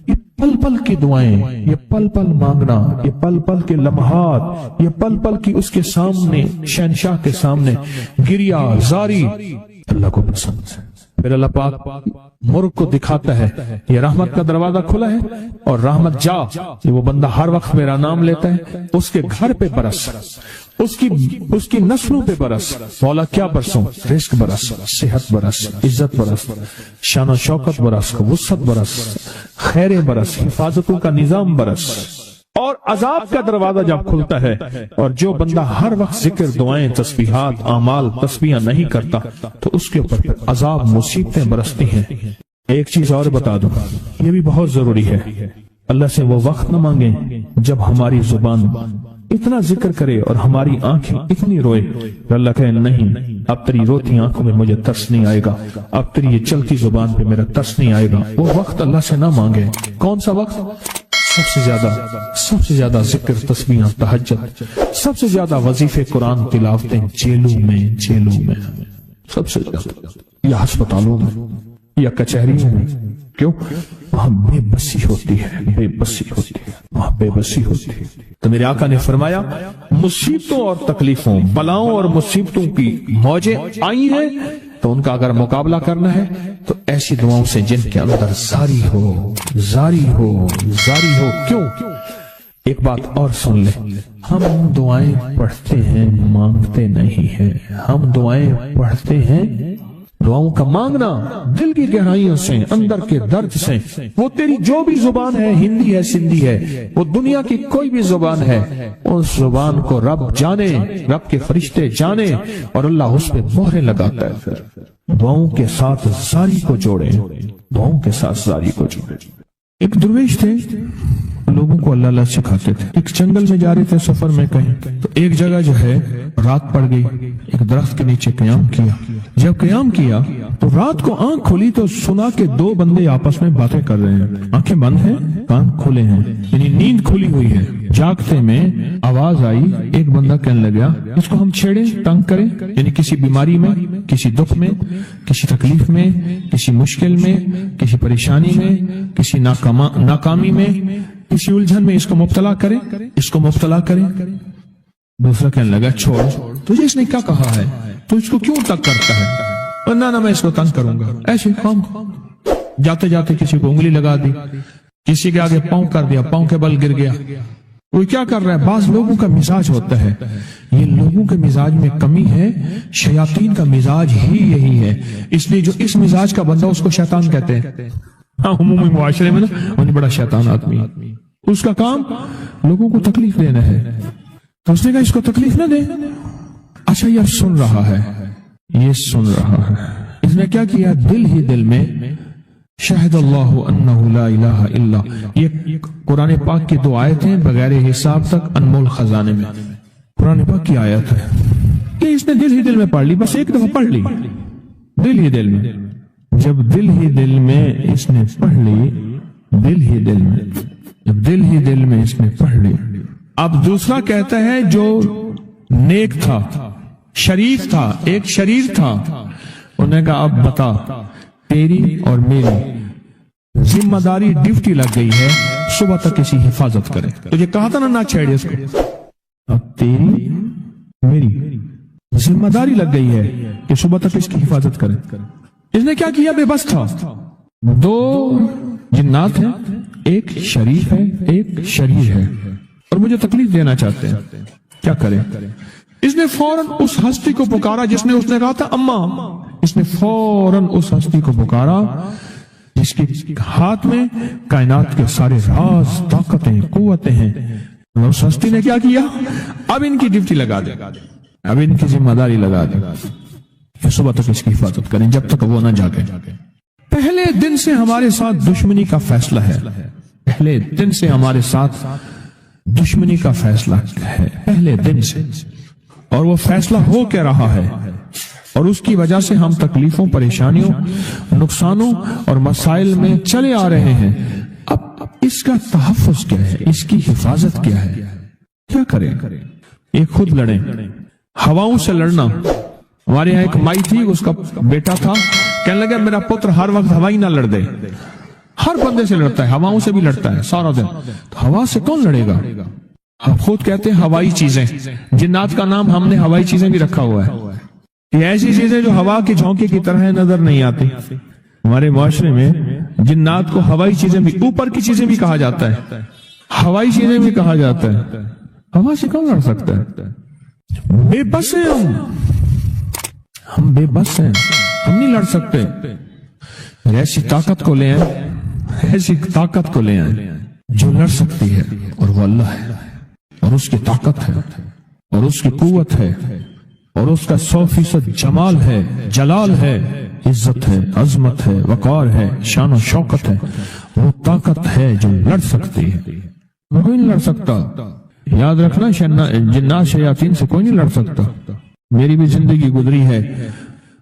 یہ پل پل کی دعائیں، یہ پل پل مانگنا، یہ پل پل کے لمحات، یہ پل پل کی اس کے سامنے، شہنشاہ کے سامنے گریا زاری اللہ کو پسند ہے۔ پھر اللہ پاک مرغ کو دکھاتا ہے یہ رحمت کا دروازہ کھلا ہے، اور رحمت جا، یہ وہ بندہ ہر وقت میرا نام لیتا ہے، اس کے گھر پہ برس، اس کی نسلوں پہ برس، مولا کیا برسوں، رزق برس، صحت برس، عزت برس، شان و شوکت برس، وسعت برس، خیر برس، حفاظتوں کا نظام برس۔ اور عذاب کا دروازہ جب کھلتا ہے اور جو بندہ ہر وقت ذکر، دعائیں، تسبیحات، اعمال، تسبیحاں نہیں کرتا تو اس کے اوپر عذاب، مصیبتیں برستی ہیں۔ ایک چیز اور بتا دوں، یہ بھی بہت ضروری ہے، اللہ سے وہ وقت نہ مانگیں جب ہماری زبان اتنا ذکر کرے اور ہماری آنکھیں اتنی روئے کہ اللہ کہے نہیں، اب تیری روتی آنکھوں میں مجھے ترس نہیں آئے گا، اب تیری یہ چلتی زبان پہ میرا ترس نہیں آئے گا۔ وہ وقت اللہ سے نہ مانگے۔ کون سا وقت؟ سب سے زیادہ ذکر، تسبیحاں، تہجد، سب سے زیادہ وظیفے، قرآن تلاوتیں، جیلوں میں سب سے زیادہ، یا ہسپتالوں میں یا کچہریوں میں۔ کیوں؟ وہاں بے بسی ہوتی ہے، بے بسی ہوتی ہے، وہاں بے بسی ہوتی ہے۔ تو میرے آقا نے فرمایا مصیبتوں اور تکلیفوں، بلاؤں اور مصیبتوں کی موجیں آئی ہیں تو ان کا اگر مقابلہ کرنا ہے تو ایسی دعاؤں سے جن کے اندر زاری ہو۔ کیوں؟ ایک بات اور سن لے، ہم دعائیں پڑھتے ہیں، مانگتے نہیں ہیں۔ ہم دعائیں پڑھتے ہیں، دعاؤں کا مانگنا دل کی گہرائیوں سے، اندر کے درد سے. وہ تیری جو بھی زبان ہے، ہندی ہے، سندھی ہے، وہ دنیا کی کوئی بھی زبان ہے، اس زبان کو رب جانے، رب کے فرشتے جانے، اور اللہ اس پہ مہریں لگاتا ہے. پھر دعاؤں کے ساتھ زاری کو جوڑے، دعاؤں کے ساتھ زاری کو جوڑے. ایک درویش تھے، لوگوں کو اللہ اللہ سکھاتے تھے. ایک جنگل میں جا رہے تھے سفر میں کہیں، تو ایک جگہ جو ہے رات پڑ گئی، ایک درخت کے نیچے قیام کیا. جب قیام کیا تو رات کو آنکھ کھولی تو سنا کہ دو بندے آپس میں باتیں کر رہے ہیں. آنکھیں بند ہیں، کان کھولے ہیں، یعنی نیند کھلی ہوئی ہے. جاگتے میں آواز آئی، ایک بندہ کہنے لگا اس کو ہم چھیڑیں، تنگ کریں، یعنی کسی بیماری میں، کسی دکھ میں، کسی تکلیف میں، کسی مشکل میں، کسی پریشانی میں، کسی ناکامی میں، کسی الجھن میں اس کو مبتلا کریں، اس کو مبتلا کریں. دوسرا کہنے لگا چھوڑ، تجھے اس نے کیا کہا ہے، تو اس کو کیوں تنگ کرتا ہے؟ نہ میں اس کو تنگ کروں گا. ایسے کام جاتے جاتے کسی کو انگلی لگا دی، کسی کے آگے پاؤں کر دیا، پاؤں کے بل گر گیا. کوئی کیا کر رہا ہے؟ بعض لوگوں کا مزاج ہوتا ہے، یہ لوگوں کے مزاج میں کمی ہے، شیاطین کا مزاج ہی یہی ہے. اس لیے جو اس مزاج کا بندہ اس کو شیطان کہتے ہیں. عمومی معاشرے میں نا بڑا شیطان آدمی، اس کا کام لوگوں کو تکلیف دینا ہے. تو اس نے کہا اس کو تکلیف نہ دے. اچھا یہ سن رہا ہے، یہ سن رہا ہے. اس نے کیا کیا؟ دل ہی دل میں شہد اللہ انہ لا الہ الا. یہ قرآن پاک کی 2 آیتیں بغیر حساب تک انمول خزانے میں قرآن پاک کی آیت ہے. یہ اس نے دل ہی دل میں پڑھ لی، بس ایک دفعہ پڑھ لی دل ہی دل میں. جب دل ہی دل میں اس نے پڑھ لی، دل ہی دل میں، جب دل ہی دل میں اس نے پڑھ لی. اب دوسرا کہتا ہے جو نیک تھا، شریف تھا، ایک شریر تھا، انہوں نے کہا اب بتا، تیری اور میری ذمہ داری ڈیوٹی لگ گئی ہے، صبح تک کسی حفاظت کرے. تجھے کہا تھا نہ چھیڑے اس کو. اب تیری میری ذمہ داری لگ گئی ہے کہ صبح تک اس کی حفاظت کرے. اس نے کیا کیا؟ بے بس تھا. 2 جنات ہیں، ایک شریف ہے، ایک شریر ہے، اور مجھے تکلیف دینا چاہتے ہیں. کیا کرے؟ اس نے فوراً اس ہستی کو پکارا جس نے کہا تھا اماں. اس نے فوراً اس ہستی کو پکارا جس کے ہاتھ میں کائنات کے سارے راز، طاقتیں، قوتیں ہیں. اس ہستی نے کیا کیا؟ اب ان کی ڈیوٹی لگا دے، اب ان کی ذمہ داری لگا دے کہ صبح تک اس کی حفاظت کریں جب تک وہ نہ جاگے. پہلے دن سے ہمارے ساتھ دشمنی کا فیصلہ ہے، پہلے دن سے ہمارے ساتھ دشمنی کا فیصلہ ہے، پہلے دن سے. اور وہ فیصلہ ہو کے رہا ہے، اور اس کی وجہ سے ہم تکلیفوں، پریشانیوں، نقصانوں اور مسائل میں چلے آ رہے ہیں. اب اس کا تحفظ کیا ہے؟ اس کی حفاظت کیا ہے؟ کیا کریں؟ ایک خود لڑیں. ہواؤں سے لڑنا. ہمارے یہاں ایک مائی تھی، اس کا بیٹا تھا، کہنے لگا میرا پتر ہر وقت ہوائی نہ لڑ دے. ہر بندے سے لڑتا ہے، ہواؤں سے بھی لڑتا ہے سارا دن. تو ہوا سے کون لڑے گا؟ ہم خود کہتے ہیں ہوائی چیزیں. جنات کا نام ہم نے ہوائی چیزیں بھی رکھا ہوا ہے. یہ ایسی چیزیں جو ہوا کے جھونکے کی طرح نظر نہیں آتی. ہمارے معاشرے میں جنات کو ہوائی چیزیں بھی، اوپر کی چیزیں بھی کہا جاتا ہے، ہوائی چیزیں بھی کہا جاتا ہے. ہوا سے کون لڑ سکتا ہے؟ بے بس ہیں ہم بے بس ہیں، ہم نہیں لڑ سکتے. ایسی طاقت کو لے آئیں، ایسی طاقت کو لے آئیں جو لڑ سکتی ہے، اور وہ اللہ ہے، اور اس کی طاقت ہے، اور اس کی قوت ہے، اور اس کا 100% جمال ہے، جلال ہے، عزت ہے، عظمت ہے، وقار ہے، شان و شوکت ہے. وہ طاقت ہے جو لڑ سکتی ہے، وہ کوئی نہیں لڑ سکتا. یاد رکھنا، جنات شیاطین سے کوئی نہیں لڑ سکتا. میری بھی زندگی گزری ہے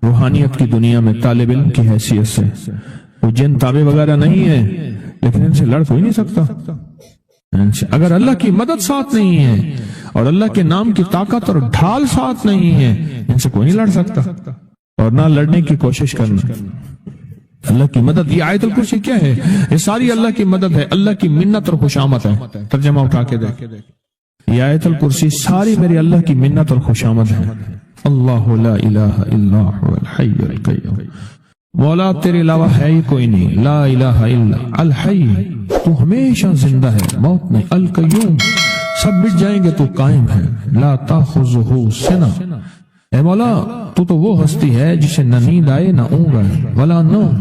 روحانیت کی دنیا میں طالب علم کی حیثیت سے. وہ جن تابع وغیرہ نہیں ہے، لیکن ان سے لڑ کوئی نہیں سکتا. اگر اللہ کی مدد ساتھ نہیں ہے اور اللہ کے نام کی طاقت اور ڈھال ساتھ نہیں ہے، ان سے کوئی نہیں لڑ سکتا. اور نہ لڑنے کی کوشش کرنا. اللہ کی مدد، یہ آیت الکرسی کیا ہے؟ یہ ساری اللہ کی مدد ہے، اللہ کی منت اور خوشامد ہے. ترجمہ اٹھا کے دیکھ. یہ آیت الکرسی ساری میری اللہ کی منت اور خوشامد ہے. اللہ لا الہ الا هو الحی القیوم. مولا تیرے علاوہ ہے ہی کوئی نہیں. لا الہ الا الحی، تو ہمیشہ زندہ ہے، موت نہیں. القیوم، سب مٹ جائیں گے تو قائم ہے. لا تاخذہ سنہ، اے مولا تو وہ ہستی ہے جسے نہ نیند آئے نہ اونگ آئے ولا نوم،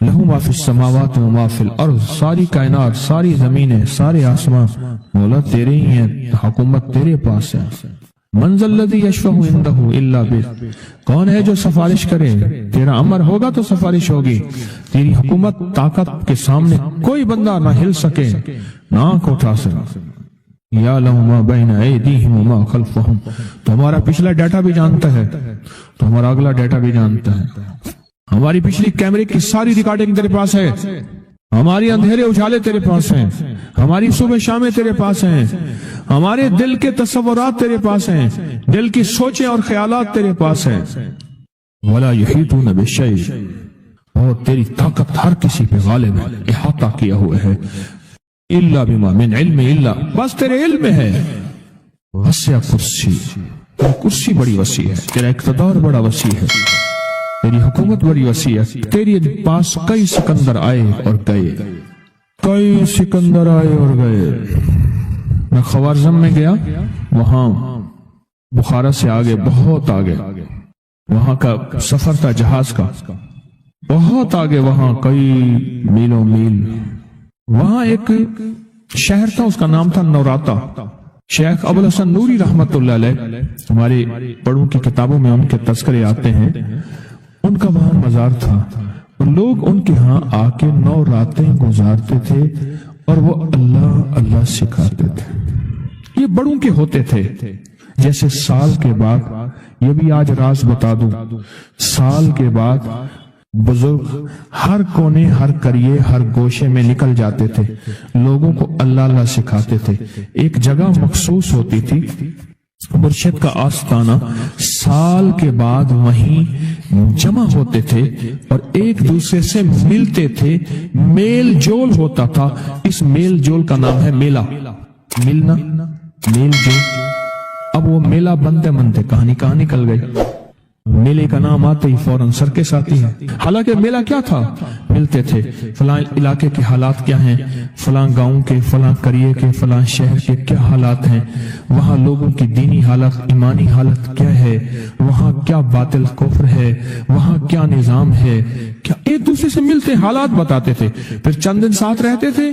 لہو ما فی السماوات و ما فی الارض، ساری کائنات، ساری زمینیں، سارے آسمان مولا تیرے ہی ہیں، حکومت تیرے پاس ہے۔ من ذا الذی یشفع عندہ الا بإذنہ، کون ہے جو سفارش کرے، تیرا امر ہوگا تو سفارش ہوگی، تیری حکومت طاقت کے سامنے کوئی بندہ نہ ہل سکے نہ آنکھ اٹھا سکے۔ یعلم ما بین ایدیہم وما خلفہم، تمہارا پچھلا ڈیٹا بھی جانتا ہے، تمہارا اگلا ڈیٹا بھی جانتا ہے، ہماری پچھلی کیمرے کی ساری ریکارڈنگ تیرے پاس ہے، ہماری اندھیرے اجالے تیرے پاس ہیں، ہماری صبح شامیں تیرے پاس ہیں، ہمارے دل کے تصورات تیرے پاس ہیں، دل کی سوچیں اور خیالات تیرے پاس ہیں۔ ولا یحیطون بشیء، اور تیری طاقت ہر کسی پہ غالب ہے، احاطہ کیا ہوا ہے، الا بما من علم، الا بس تیرے علم میں ہے، وسع کرسی، تیری کرسی بڑی وسیع ہے، تیرا اقتدار بڑا وسیع ہے، تیری حکومت بڑی وسیع ہے، تیری پاس کئی سکندر آئے اور گئے، کئی سکندر آئے اور گئے۔ میں خوارزم میں گیا، وہاں بخارا سے آگے بہت آگے وہاں کا سفر تھا جہاز کا، بہت آگے، وہاں کئی میلوں میل، وہاں ایک شہر تھا، اس کا نام تھا نوراتا۔ شیخ ابو الحسن نوری رحمت اللہ علیہ، ہمارے بڑوں کی کتابوں میں ان کے تذکرے آتے ہیں، ان کا وہاں مزار تھا، لوگ ان کے ہاں آ کے 9 راتیں گزارتے تھے اور وہ اللہ اللہ سکھاتے تھے۔ یہ بڑوں کے ہوتے تھے، جیسے سال کے بعد، یہ بھی آج راز بتا دوں، سال کے بعد بزرگ ہر کونے، ہر کریے، ہر گوشے میں نکل جاتے تھے، لوگوں کو اللہ اللہ سکھاتے تھے۔ ایک جگہ مخصوص ہوتی تھی، مرشد کا آستانہ، سال کے بعد وہیں جمع ہوتے تھے اور ایک دوسرے سے ملتے تھے، میل جول ہوتا تھا۔ اس میل جول کا نام ہے میلہ، ملنا، میل جول۔ اب وہ میلہ بنتے بنتے کہاں نکل گئی، میلے کا نام آتے ہی فوراً سرکس آتی ہے۔ حالانکہ میلہ کیا تھا، ملتے تھے، فلاں علاقے کے حالات کیا ہیں، فلاں گاؤں کے، فلاں قریے کے، فلاں شہر کے کیا حالات ہیں، وہاں لوگوں کی دینی حالت، ایمانی حالت کیا ہے، وہاں کیا باطل کفر ہے، وہاں کیا نظام ہے، کیا ایک دوسرے سے ملتے حالات بتاتے تھے، پھر چند دن ساتھ رہتے تھے،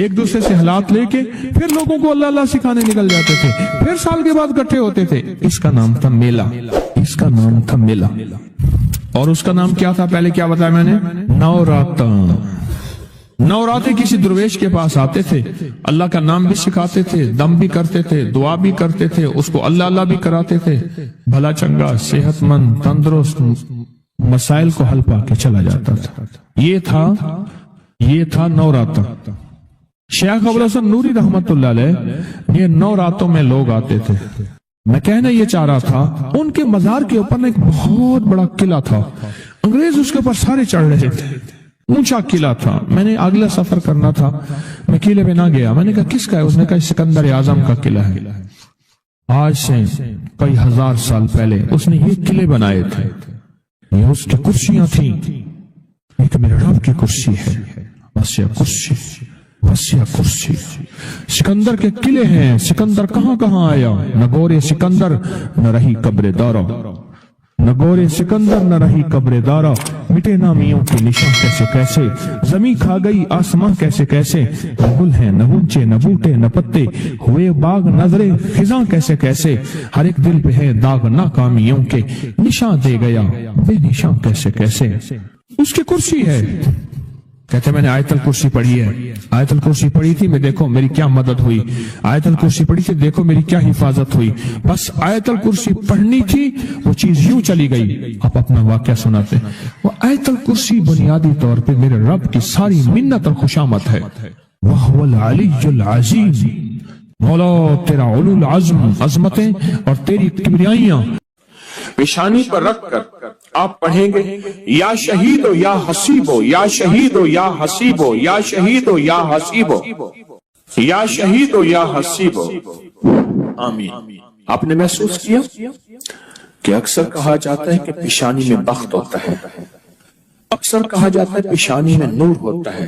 ایک دوسرے سے حالات لے کے پھر لوگوں کو اللہ اللہ سکھانے نکل جاتے تھے، پھر سال کے بعد اکٹھے ہوتے تھے۔ اس کا نام تھا میلہ، اس کا نام تھا میلہ۔ اور اس کا نام کیا تھا، پہلے کیا بتایا میں نے، نوراتا۔ نوراتے کسی درویش کے پاس آتے تھے، اللہ کا نام بھی سکھاتے تھے، دم بھی کرتے تھے، دعا بھی کرتے تھے، اس کو اللہ اللہ بھی کراتے تھے، بھلا چنگا، صحت مند، تندرست، مسائل کو حل پا کے چلا جاتا تھا۔ یہ تھا نوراتا۔ شیخ ابو الحسن نوری رحمت اللہ علیہ، یہ 9 راتوں میں لوگ آتے تھے۔ میں کہنا یہ چاہ رہا تھا، ان کے مزار کے اوپر ایک بہت بڑا قلعہ تھا، انگریز اس کے اوپر سارے چڑھ رہے تھے، اونچا قلعہ تھا۔ میں نے اگلا سفر کرنا تھا، میں قلعے پہ نہ گیا، میں نے کہا کس کا ہے، اس نے کہا سکندر اعظم کا قلعہ ہے، آج سے کئی ہزار سال پہلے اس نے یہ قلعے بنائے تھے، یہ اس کی کرسیاں تھیں، ایک میرے رب کی کرسی ہے، وسیع کرسی، وسیع کرسی۔ سکندر کے قلعے ہیں، سکندر کہاں کہاں آیا، نہ گورے سکندر نہ رہی قبر دارا، نہ گورے سکندر نہ رہی قبر دارا، مٹے نامیوں کے نشان کیسے کیسے، زمین کھا گئی آسمان کیسے کیسے، نہ گل ہیں نہ بونچے نہ بوٹے نہ پتے، ہوئے باغ نظرے خزاں کیسے کیسے، ہر ایک دل پہ ہے داغ ناکامیوں کے، نشان دے گیا بے نشان کیسے کیسے۔ اس کی کرسی ہے، کہتے میں نے آیت الکرسی پڑھی ہے، آیت الکرسی پڑھی تھی، میں دیکھو میری کیا مدد ہوئی، آیت الکرسی پڑھی تھی، دیکھو میری کیا حفاظت ہوئی، بس آیت الکرسی پڑھنی تھی، وہ چیز یوں چلی گئی۔ آپ اپنا واقعہ سناتے ہیں، وہ آیت الکرسی بنیادی طور پہ میرے رب کی ساری منت اور خوشامد ہے۔ وَهُوَ الْعَلِيُّ الْعَظِيمُ، مولا تیرا علو العظم، عظمتیں اور تیری کبریائیاں پیشانی پر رکھ کر آپ پڑھیں گے، یا شہید ہو یا حسیب ہو، یا شہید ہو یا حسیب ہو، یا شہید ہو یا حسیب ہو، یا شہید ہو یا حسیب ہو۔ آمین۔ آپ نے محسوس کیا کہ اکثر کہا جاتا ہے کہ پیشانی میں بخت ہوتا ہے، اکثر کہا جاتا ہے پیشانی میں نور ہوتا ہے،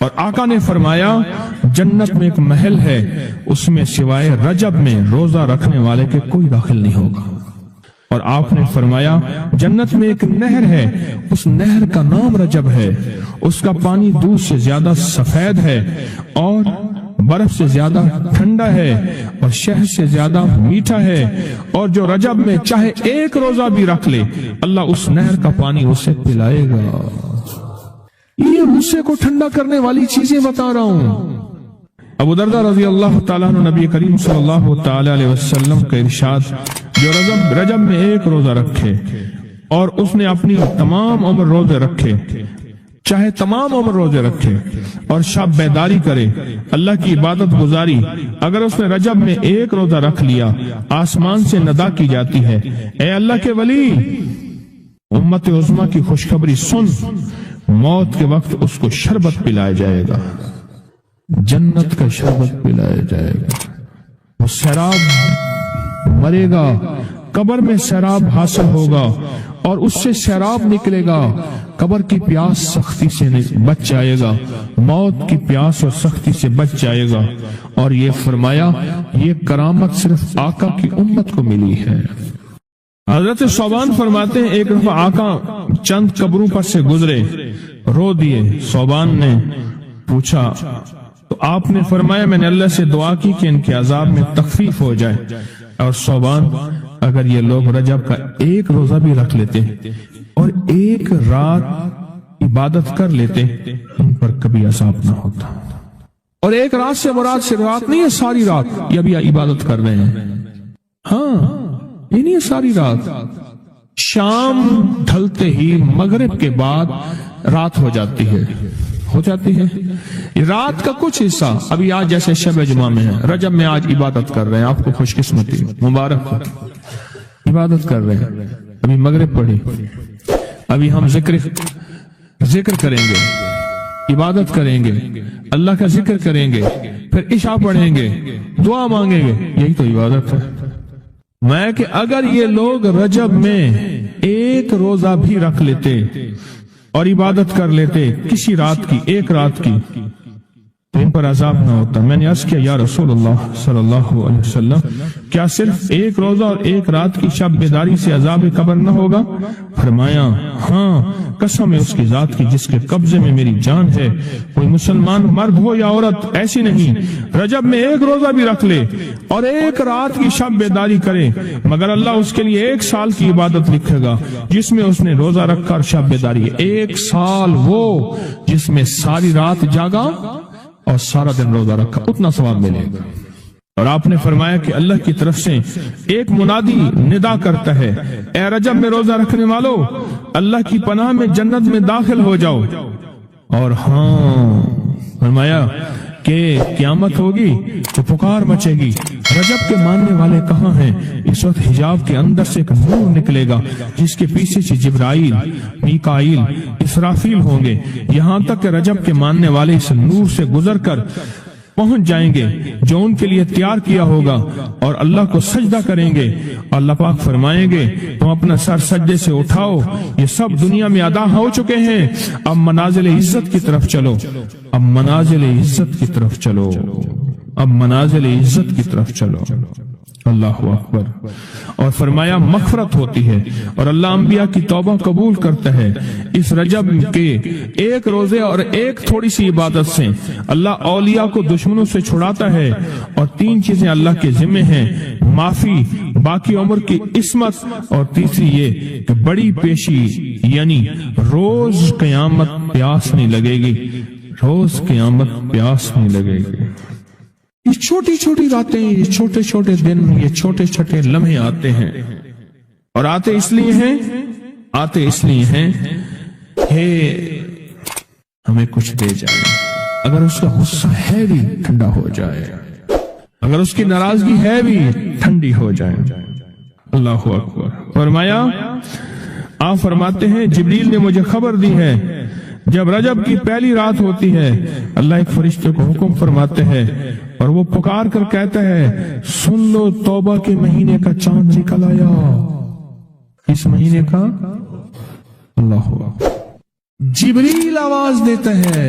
اور آقا نے فرمایا جنت میں ایک محل ہے، اس میں سوائے رجب میں روزہ رکھنے والے کے کوئی داخل نہیں ہوگا۔ اور آپ نے فرمایا جنت میں ایک نہر ہے، اس نہر کا نام رجب ہے، اس کا پانی دودھ سے زیادہ سفید ہے اور برف سے زیادہ ٹھنڈا ہے اور شہد سے زیادہ میٹھا ہے، اور جو رجب میں چاہے ایک روزہ بھی رکھ لے اللہ اس نہر کا پانی اسے پلائے گا۔ یہ غصے کو ٹھنڈا کرنے والی چیزیں بتا رہا ہوں۔ ابو دردہ رضی اللہ تعالیٰ عنہ نبی کریم صلی اللہ تعالی علیہ وسلم کا ارشاد، جو رجب میں ایک روزہ رکھے اور اس نے اپنی تمام عمر روزے رکھے، چاہے تمام عمر روزے رکھے اور شب بیداری کرے، اللہ کی عبادت گزاری، اگر اس نے رجب میں ایک روزہ رکھ لیا آسمان سے ندا کی جاتی ہے، اے اللہ کے ولی امت عظمیٰ کی خوشخبری سن، موت کے وقت اس کو شربت پلایا جائے گا، جنت کا شربت پلایا جائے گا، وہ سیراب مرے گا، قبر میں سیراب حاصل ہوگا اور اس سے سیراب نکلے گا، قبر کی پیاس سختی سے بچ جائے گا، موت کی پیاس اور سختی سے بچ جائے گا۔ اور یہ فرمایا یہ کرامت صرف آقا کی امت کو ملی ہے۔ حضرت صوبان فرماتے ہیں ایک دفعہ آقا چند قبروں پر سے گزرے، رو دیے۔ صوبان نے پوچھا تو آپ نے فرمایا میں نے اللہ سے دعا کی کہ ان کے عذاب میں تخفیف ہو جائے، اور صوبان اگر یہ لوگ رجب کا ایک روزہ بھی رکھ لیتے اور ایک رات عبادت کر لیتے ان پر کبھی عذاب نہ ہوتا۔ اور ایک رات سے مراد صرف رات نہیں ہے، ساری رات یہ ابھی عبادت کر رہے ہیں، ہاں یہ نہیں ہے ساری رات، شام ڈھلتے ہی مغرب کے بعد رات ہو جاتی ہے رات کا کچھ حصہ ابھی آج جیسے شب جمعہ میں ہے، رجب میں آج عبادت کر رہے ہیں، آپ کو خوش قسمتی مبارک ہو، عبادت کر رہے ہیں، ابھی مغرب پڑھی، ابھی ہم ذکر کریں گے، عبادت کریں گے، اللہ کا ذکر کریں گے، پھر عشاء پڑھیں گے، دعا مانگیں گے، یہی تو عبادت ہے۔ میں کہ اگر یہ لوگ رجب میں ایک روزہ بھی رکھ لیتے اور عبادت کر لیتے کسی رات کی، ایک رات کی، تو ان پر عذاب نہ ہوتا۔ میں نے عرض کیا یا رسول اللہ صلی اللہ علیہ وسلم کیا صرف ایک روزہ اور ایک رات کی شب بیداری سے عذاب قبر نہ ہوگا؟ فرمایا ہاں، قسم ہے اس کی ذات کی جس کے قبضے میں میری جان ہے، کوئی مسلمان مرد ہو یا عورت ایسی نہیں رجب میں ایک روزہ بھی رکھ لے اور ایک رات کی شب بیداری کرے مگر اللہ اس کے لیے ایک سال کی عبادت لکھے گا جس میں اس نے روزہ رکھا اور شب بیداری، ایک سال وہ جس میں ساری رات جاگا اور سارا دن روزہ رکھا، اتنا ثواب ملے گا۔ اور آپ نے فرمایا کہ اللہ کی طرف سے ایک منادی ندا کرتا ہے، اے رجب میں روزہ رکھنے والو اللہ کی پناہ میں جنت میں داخل ہو جاؤ۔ اور ہاں فرمایا کہ قیامت ہوگی تو پکار مچے گی، رجب کے ماننے والے کہاں ہیں؟ اس وقت حجاب کے اندر سے ایک نور نکلے گا جس کے پیچھے سے جبرائیل، میکائیل، اسرافیل ہوں گے، یہاں تک کہ رجب کے ماننے والے اس نور سے گزر کر پہنچ جائیں گے جو ان کے لیے تیار کیا ہوگا اور اللہ کو سجدہ کریں گے۔ اللہ پاک فرمائیں گے تم اپنا سر سجدے سے اٹھاؤ، یہ سب دنیا میں ادا ہو چکے ہیں، اب منازل عزت کی طرف چلو، اب منازل عزت کی طرف چلو، اب منازل عزت کی طرف چلو۔ اللہ اکبر۔ اور فرمایا مغفرت ہوتی ہے اور اللہ انبیاء کی توبہ قبول کرتا ہے۔ اس رجب کے ایک روزے اور ایک تھوڑی سی عبادت سے اللہ اولیاء کو دشمنوں سے چھڑاتا ہے، اور تین چیزیں اللہ کے ذمہ ہیں، معافی، باقی عمر کی عصمت، اور تیسری یہ کہ بڑی پیشی، یعنی روز قیامت پیاس نہیں لگے گی، روز قیامت پیاس نہیں لگے گی۔ یہ چھوٹی چھوٹی راتیں، یہ چھوٹے چھوٹے دن، یہ چھوٹے چھوٹے لمحے آتے ہیں، اور آتے اس لیے ہیں کہ ہمیں کچھ دے جائے، اگر اس کا غصہ ہے بھی ٹھنڈا ہو جائے، اگر اس کی ناراضگی ہے بھی ٹھنڈی ہو جائے۔ اللہ اکبر۔ فرمایا آپ فرماتے ہیں جبریل نے مجھے خبر دی ہے جب رجب کی پہلی رات ہوتی ہے اللہ ایک فرشتے کو حکم فرماتے ہیں اور وہ پکار کر کہتا ہے سن لو توبہ کے مہینے کا چاند نکل آیا۔ اس مہینے کا اللہ ہوا، جبریل آواز دیتا ہے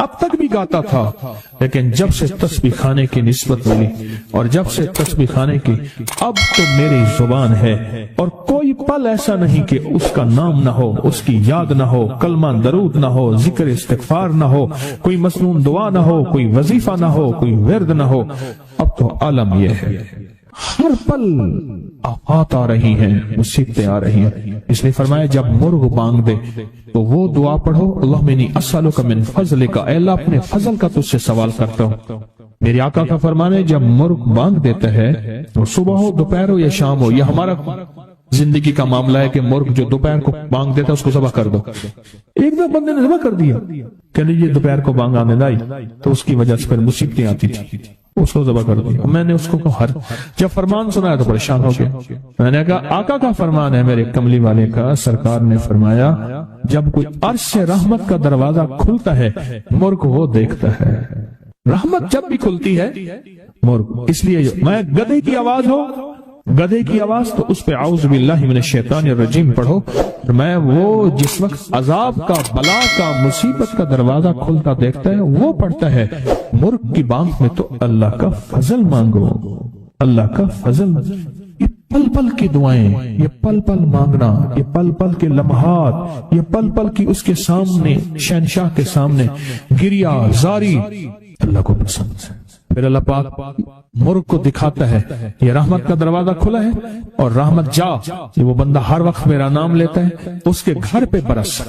اب تک بھی گاتا تھا، لیکن جب سے تسبیح خانے کی نسبت ملی اور جب سے تسبیح خانے کی، اب تو میری زبان ہے اور کوئی پل ایسا نہیں کہ اس کا نام نہ ہو، اس کی یاد نہ ہو، کلمہ درود نہ ہو، ذکر استغفار نہ ہو، کوئی مسنون دعا نہ ہو، کوئی وظیفہ نہ ہو، کوئی ورد نہ ہو۔ اب تو عالم یہ ہے، ہر پل آفات آ رہی ہیں، مصیبتیں آ رہی ہیں، اس لیے فرمایا جب مرغ بانگ دے تو وہ دعا پڑھو، اللہم انی اسألک من فضلک، اے اللہ اپنے فضل کا تجھ سے سوال کرتا ہوں۔ میرے آقا کا فرمان ہے جب مرغ بانگ دیتا ہے تو صبح ہو، دوپہر ہو یا شام ہو، یہ ہمارا زندگی کا معاملہ ہے کہ مرغ جو دوپہر کو بانگ دیتا ہے اس کو ذبح کر دو۔ ایک دو بندے نے ذبح کر دیا کہ یہ دوپہر کو بانگ آنے لائی تو اس کی وجہ سے پھر مصیبتیں آتی تھی، اس کو ذبح کر دیا۔ میں نے اس کو کہا، جب فرمان سنا تو پریشان ہو گیا۔ میں نے کہا آقا کا فرمان ہے، میرے کملی والے کا، سرکار نے فرمایا جب کوئی عرش سے رحمت کا دروازہ کھلتا ہے مرغ وہ دیکھتا ہے۔ رحمت جب بھی کھلتی ہے مرغ، اس لیے میں گدھے کی آواز ہو، گدھے کی آواز تو اس پہ اعوذ باللہ من الشیطان الرجیم پڑھو، میں وہ جس وقت عذاب کا، بلا کا، مصیبت کا دروازہ کھلتا دیکھتا ہے وہ پڑھتا ہے۔ مرغ کی بانگ میں تو اللہ کا فضل مانگو، اللہ کا فضل، یہ پل پل کی دعائیں، یہ پل پل مانگنا، یہ پل پل کے لمحات، یہ پل پل کی اس کے سامنے، شہنشاہ کے سامنے گریا زاری اللہ کو پسند ہے۔ پھر اللہ پاک مرغ کو دکھاتا ہے یہ رحمت کا دروازہ کھلا ہے اور رحمت جا، یہ وہ بندہ ہر وقت میرا نام لیتا ہے، اس کے گھر پہ برس،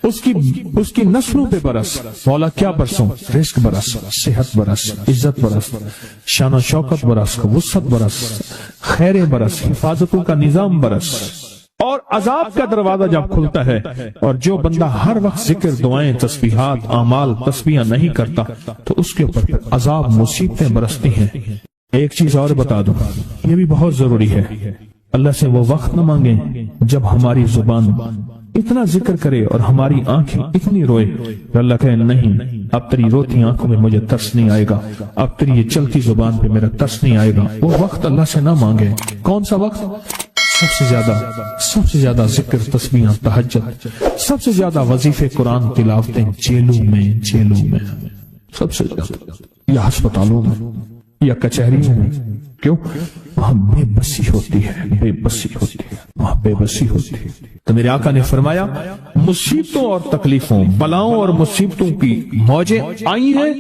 اس کی نسلوں پہ برس، مولا کیا برسوں، رزق برس، صحت برس، عزت برس، شان و شوکت برس، وسعت برس، خیریں برس، حفاظتوں کا نظام برس۔ اور عذاب کا دروازہ جب کھلتا ہے اور جو بندہ ہر وقت ذکر، دعائیں، تسبیحات، اعمال، تسبیحاں نہیں کرتا تو اس کے اوپر عذاب، مصیبتیں برستی ہیں۔ ایک چیز اور بتا دوں، یہ بھی بہت ضروری ہے، اللہ سے وہ وقت نہ مانگیں جب ہماری زبان اتنا ذکر کرے اور ہماری آنکھیں اتنی روئے، اللہ کہے نہیں، اب تیری روتی آنکھوں میں مجھے ترس نہیں آئے گا، اب تیری یہ چلتی زبان پہ میرا ترس نہیں آئے گا۔ وہ وقت اللہ سے نہ مانگے۔ کون سا وقت؟ سب سے زیادہ ذکر، تسبیحاں، تہجد، سب سے زیادہ وظیفے، قرآن تلاوتیں، جیلوں میں سب سے زیادہ، یا ہسپتالوں میں یا کچہریوں میں۔ کیوں؟ وہاں بے بسی ہوتی ہے، وہاں بے بسی ہوتی ہے۔ تو میرے آقا نے فرمایا مصیبتوں اور تکلیفوں، بلاؤں اور مصیبتوں کی موجیں آئی ہیں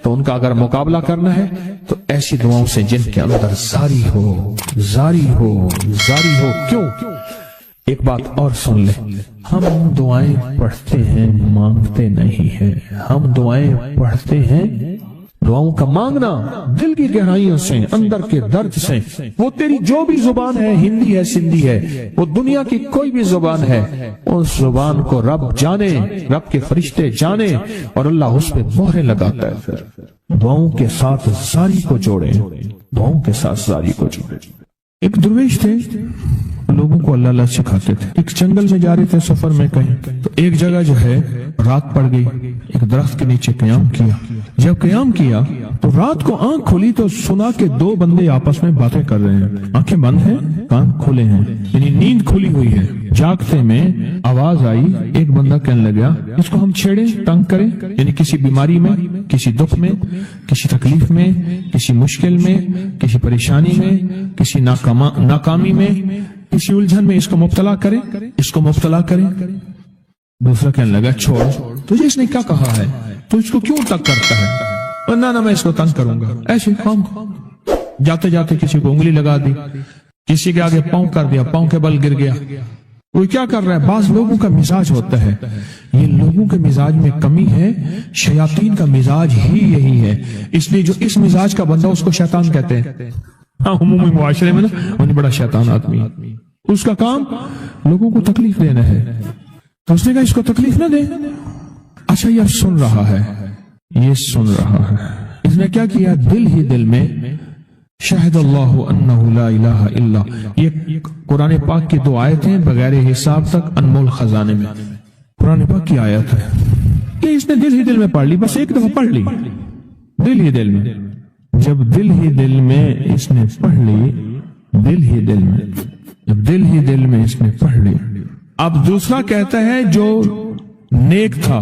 تو ان کا اگر مقابلہ کرنا ہے تو ایسی دعاؤں سے جن کے اندر زاری ہو۔ کیوں؟ ایک بات اور سن لیں، ہم دعائیں پڑھتے ہیں، مانگتے نہیں ہیں۔ ہم دعائیں پڑھتے ہیں، دعاؤں کا مانگنا دل کی گہرائیوں سے، اندر کے درد سے۔ وہ تیری جو بھی زبان ہے، ہندی ہے، سندھی ہے، وہ دنیا کی کوئی بھی زبان ہے، اس زبان کو رب جانے، رب کے فرشتے جانے، اور اللہ اس پہ مہریں لگاتا ہے۔ پھر دعاؤں کے ساتھ زاری کو جوڑیں، دعاؤں کے ساتھ زاری کو جوڑیں۔ ایک درویش تھے، لوگوں کو اللہ اللہ سکھاتے تھے۔ ایک جنگل میں جا رہے تھے سفر میں کہیں، تو ایک جگہ جو ہے رات پڑ گئی، ایک درخت کے نیچے قیام کیا۔ جب قیام کیا تو رات کو آنکھ کھولی تو سنا کہ دو بندے آپس میں باتیں کر رہے ہیں، آنکھیں بند ہیں، کان کھولے ہیں، یعنی نیند کھلی ہوئی ہے۔ جاگتے میں آواز آئی، ایک بندہ کہنے لگا اس کو ہم چھیڑیں، تنگ کریں، یعنی کسی بیماری میں، کسی دکھ میں، کسی تکلیف میں، کسی مشکل میں، کسی پریشانی میں، کسی ناکامی میں، کسی الجھن میں اس کو مبتلا کریں۔ دوسرا کہنے لگا چھوڑ، تجھے اس نے کیا کہا ہے، تو اس کو کیوں تنگ کرتا ہے؟ نہ میں اس کو تنگ کروں گا۔ ایسے جاتے جاتے کسی کو انگلی لگا دی، کسی کے آگے پاؤں کر دیا، پاؤں کے بل گر گیا۔ وہ کیا کر رہا ہے؟ بعض لوگوں کا مزاج ہوتا ہے، یہ لوگوں کے مزاج میں کمی ہے، شیاطین کا مزاج ہی یہی ہے، اس لیے جو اس مزاج کا بندہ اس کو شیطان کہتے ہیں۔ ہاں، عمومی معاشرے میں نا وہ بڑا شیطان آدمی، اس کا کام لوگوں کو تکلیف دینا ہے، تو اس نے کہا اس کو تکلیف نہ دے۔ اچھا یہ سن رہا ہے، اس نے کیا کیا؟ دل ہی دل میں شاہد اللہ انہ لا الہ الا، یہ قرآن پاک کی دو آیتیں بغیر حساب تک انمول خزانے میں، قرآن پاک کی آیت ہے، کہ اس نے دل ہی دل میں پڑھ لی، بس ایک دفعہ پڑھ لی دل ہی دل میں۔ جب دل ہی دل میں اس نے پڑھ لی، جب دل ہی دل میں اس نے پڑھ لی، اب دوسرا کہتا ہے جو نیک تھا،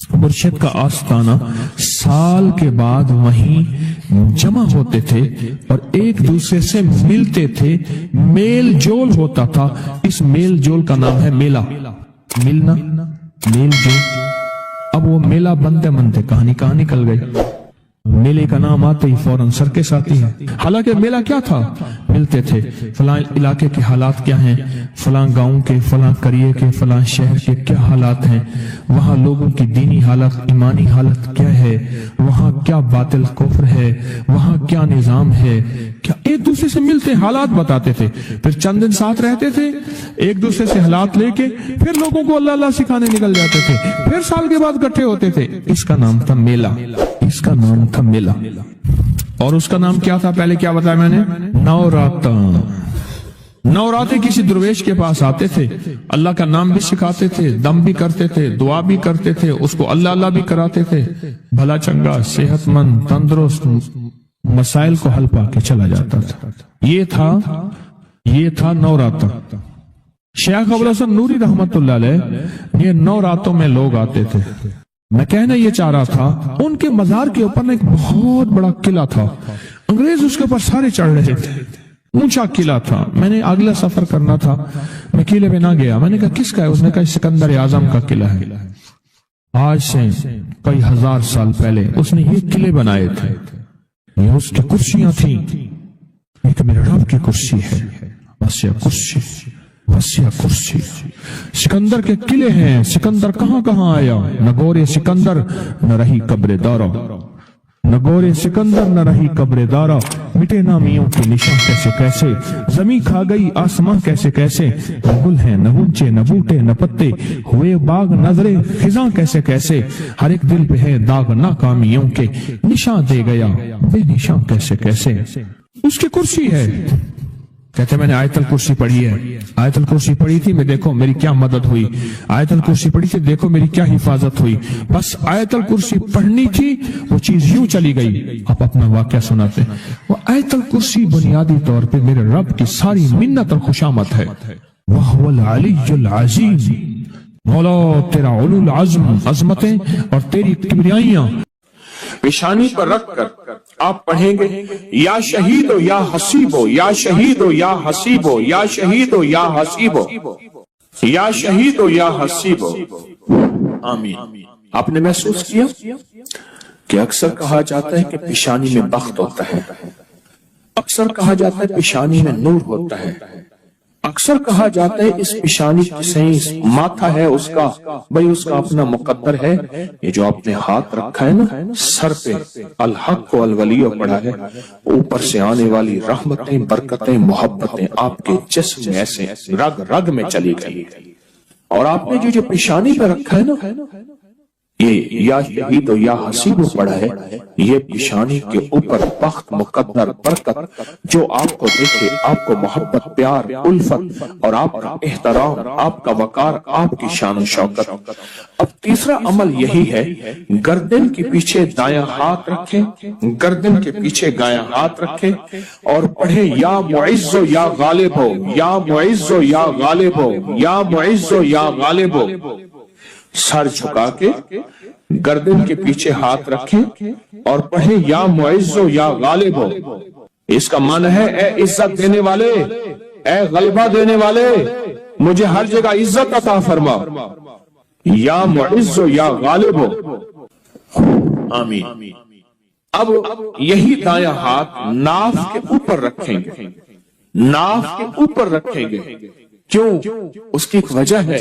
مرشد کا آستانہ سال کے بعد وہیں جمع ہوتے تھے اور ایک دوسرے سے ملتے تھے، میل جول ہوتا تھا. اس میل جول کا نام ہے میلہ. ملنا، میل جول. اب وہ میلہ بنتے بنتے کہاں نکل گئی. میلے کا نام آتے ہی فوراً سرکس آتی ہے. حالانکہ میلہ کیا تھا؟ ملتے تھے، فلاں علاقے کے حالات کیا ہیں، فلاں گاؤں کے، فلاں قریے کے، فلاں شہر کے کیا حالات ہیں، وہاں لوگوں کی دینی حالت، ایمانی حالت کیا ہے، وہاں کیا باطل کفر ہے، وہاں کیا نظام ہے، کیا ایک دوسرے سے ملتے حالات بتاتے تھے. پھر چند دن ساتھ رہتے تھے، ایک دوسرے سے حالات لے کے پھر لوگوں کو اللہ اللہ سکھانے نکل جاتے تھے، پھر سال کے بعد اکٹھے ہوتے تھے. اس کا نام تھا میلہ. اس کا نام تھا میلہ. اور اس کا نام کیا تھا پہلے کیا بتایا میں نے؟ نوراتا. نوراتے کسی درویش کے پاس آتے تھے، اللہ کا نام بھی سکھاتے تھے، دم بھی کرتے تھے، دعا بھی کرتے تھے، اس کو اللہ اللہ بھی کراتے تھے. بھلا چنگا، صحت مند، تندرست، مسائل کو حل پا کے چلا جاتا تھا. یہ تھا نوراتا. شیخ ابو الحسن نوری رحمت اللہ علیہ، یہ نوراتوں میں لوگ آتے تھے. میں کہنا یہ چاہ رہا تھا، ان کے مزار کے اوپر ایک بہت بڑا قلعہ تھا، انگریز اس کے اوپر سارے چڑھ رہے تھے، اونچا قلعہ تھا. میں نے اگلا سفر کرنا تھا، میں قلعے پہ نہ گیا. میں نے کہا کس کا ہے؟ اس نے کہا سکندر اعظم کا قلعہ ہے. آج سے کئی ہزار سال پہلے اس نے یہ قلعے بنائے تھے. یہ اس کی کرسیاں تھیں. یہ تو میرے رب کی کرسی ہے. وسیع کرسی، وسیع کرسی. سکندر کے قلعے ہیں. سکندر کہاں آیا؟ نہ گورے سکندر نہ رہی قبر دارا، نہ گورے سکندر نہ رہی قبر دارا. مٹے نامیوں کے نشان کیسے کیسے، زمین کھا گئی آسمان کیسے کیسے. نہ گل ہیں نہ گنچے نہ بوٹے نہ پتے، ہوئے باغ نظرے خزاں کیسے کیسے. ہر ایک دل پہ ہے داغ ناکامیوں کے، نشان دے گیا بے نشان کیسے کیسے. اس کی کرسی ہے. کہتے میں نے آیت الکرسی پڑھی ہے. آیت الکرسی پڑھی تھی، میں دیکھو میری کیا مدد ہوئی. آیت الکرسی پڑھی تھی، دیکھو میری کیا حفاظت ہوئی. بس آیت الکرسی پڑھنی تھی، وہ چیز یوں چلی گئی. آپ اپنا واقعہ سناتے ہیں. وہ آیت الکرسی بنیادی طور پہ میرے رب کی ساری منت اور خوشامد ہے. وَهُوَ الْعَلِيُّ الْعَظِيمُ. مولا تیرا علو العظم، عظمتیں اور تیری کبریائیاں پیشانی پر رکھ کر آپ پڑھیں گے، یا شہید ہو یا حسیب ہو، یا شہید ہو یا حسیب ہو، یا شہید ہو یا حسیب ہو، یا شہید ہو یا حسیب ہو. آمین. آپ نے محسوس کیا کہ اکثر کہا جاتا ہے کہ پیشانی میں بخت ہوتا ہے، اکثر کہا جاتا ہے پیشانی میں نور ہوتا ہے، اکثر کہا جاتا ہے اس پیشانی سے ماتھا ہے اس کا، بھئی اس کا اپنا مقدر ہے. یہ جو آپ نے ہاتھ رکھا ہے نا سر پہ، الحق و الولیو پڑھا ہے، اوپر سے آنے والی رحمتیں، برکتیں، محبتیں آپ کے جسم میں ایسے رگ رگ میں چلی گئی. اور آپ نے جو پیشانی پہ رکھا ہے نا، یہ یا شہید و یا حسیب پڑھا ہے، یہ پیشانی کے اوپر بخت، مقدر، برکت جو آپ کو دیکھے، آپ کو محبت، پیار، الفت اور آپ کا احترام، آپ کا وقار، آپ کی شان و شوکت. اب تیسرا عمل یہی ہے، گردن کے پیچھے دایاں ہاتھ رکھیں، گردن کے پیچھے دایاں ہاتھ رکھیں اور پڑھیں یا معز و یا غالب ہو، یا معز و یا غالب ہو، یا معز و یا غالب ہو. سر جھکا کے گردن کے پیچھے ہاتھ رکھیں اور پڑھیں یا معز و یا غالب ہو. اس کا معنی ہے اے عزت دینے والے، اے غلبہ دینے والے، مجھے ہر جگہ عزت عطا فرما. یا معز و یا غالب ہو. آمین. اب یہی دایاں ہاتھ ناف کے اوپر رکھیں گے، ناف کے اوپر رکھیں گے. کیوں؟ اس کی ایک وجہ ہے.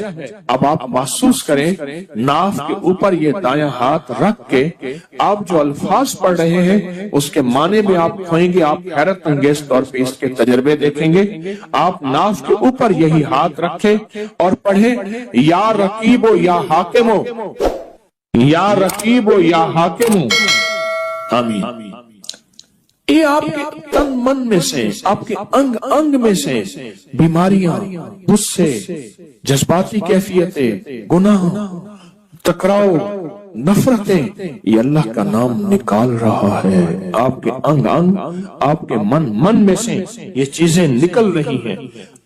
اب آپ محسوس کریں، ناف کے اوپر یہ دایاں ہاتھ رکھ کے آپ جو الفاظ پڑھ رہے ہیں اس کے معنی میں آپ کھوئیں گے. آپ حیرت انگیز طور پہ اس کے تجربے دیکھیں گے. آپ ناف کے اوپر یہی ہاتھ رکھیں اور پڑھیں یا رقیب ہو یا حاکم ہو، یا رقیب ہو یا حاکم ہو. آمین. یہ آپ کے تن من میں سے، آپ کے انگ انگ میں سے بیماریاں، غصے، جذباتی کیفیتیں، گناہ، ٹکراؤ، نفرتیں، یہ اللہ کا نام نکال رہا ہے. آپ کے انگ انگ، آپ کے من من میں سے یہ چیزیں نکل رہی ہیں.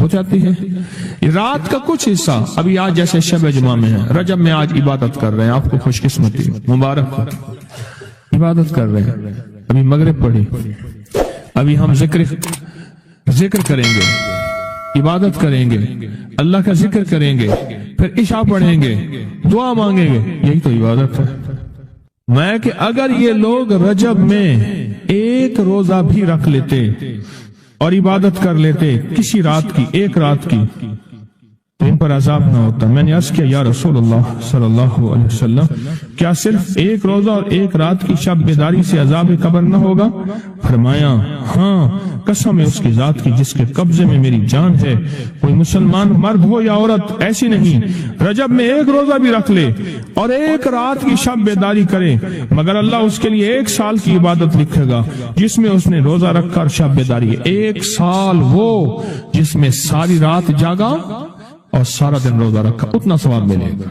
ہو جاتی ہے. رات کا کچھ حصہ ابھی آج جیسے شب جمعہ میں ہے, رجب میں آج عبادت کر رہے ہیں, آپ کو خوش قسمتی مبارک ہو, عبادت کر رہے ہیں. ابھی مغرب پڑھی, ابھی ہم ذکر کریں گے, عبادت کریں گے, اللہ کا ذکر کریں گے, پھر عشاء پڑھیں گے, دعا مانگیں گے. یہی تو عبادت ہے. میں کہ اگر یہ لوگ رجب میں ایک روزہ بھی رکھ لیتے اور عبادت کر لیتے کسی رات کی, ایک رات کی, تو ان پر عذاب نہ ہوتا. میں نے عرض کیا یا رسول اللہ صلی اللہ علیہ وسلم, کیا صرف ایک روزہ اور ایک رات کی شب بیداری سے عذاب قبر نہ ہوگا؟ فرمایا ہاں, قسم ہے اس کی ذات کی جس کے قبضے میں میری جان ہے, کوئی مسلمان مرد ہو یا عورت ایسی نہیں رجب میں ایک روزہ بھی رکھ لے اور ایک رات کی شب بیداری کرے مگر اللہ اس کے لیے 1 سال کی عبادت لکھے گا جس میں اس نے روزہ رکھا اور شب بیداری. 1 سال وہ جس میں ساری رات جاگا اور سارا دن روزہ رکھا, اتنا ثواب ملے گا.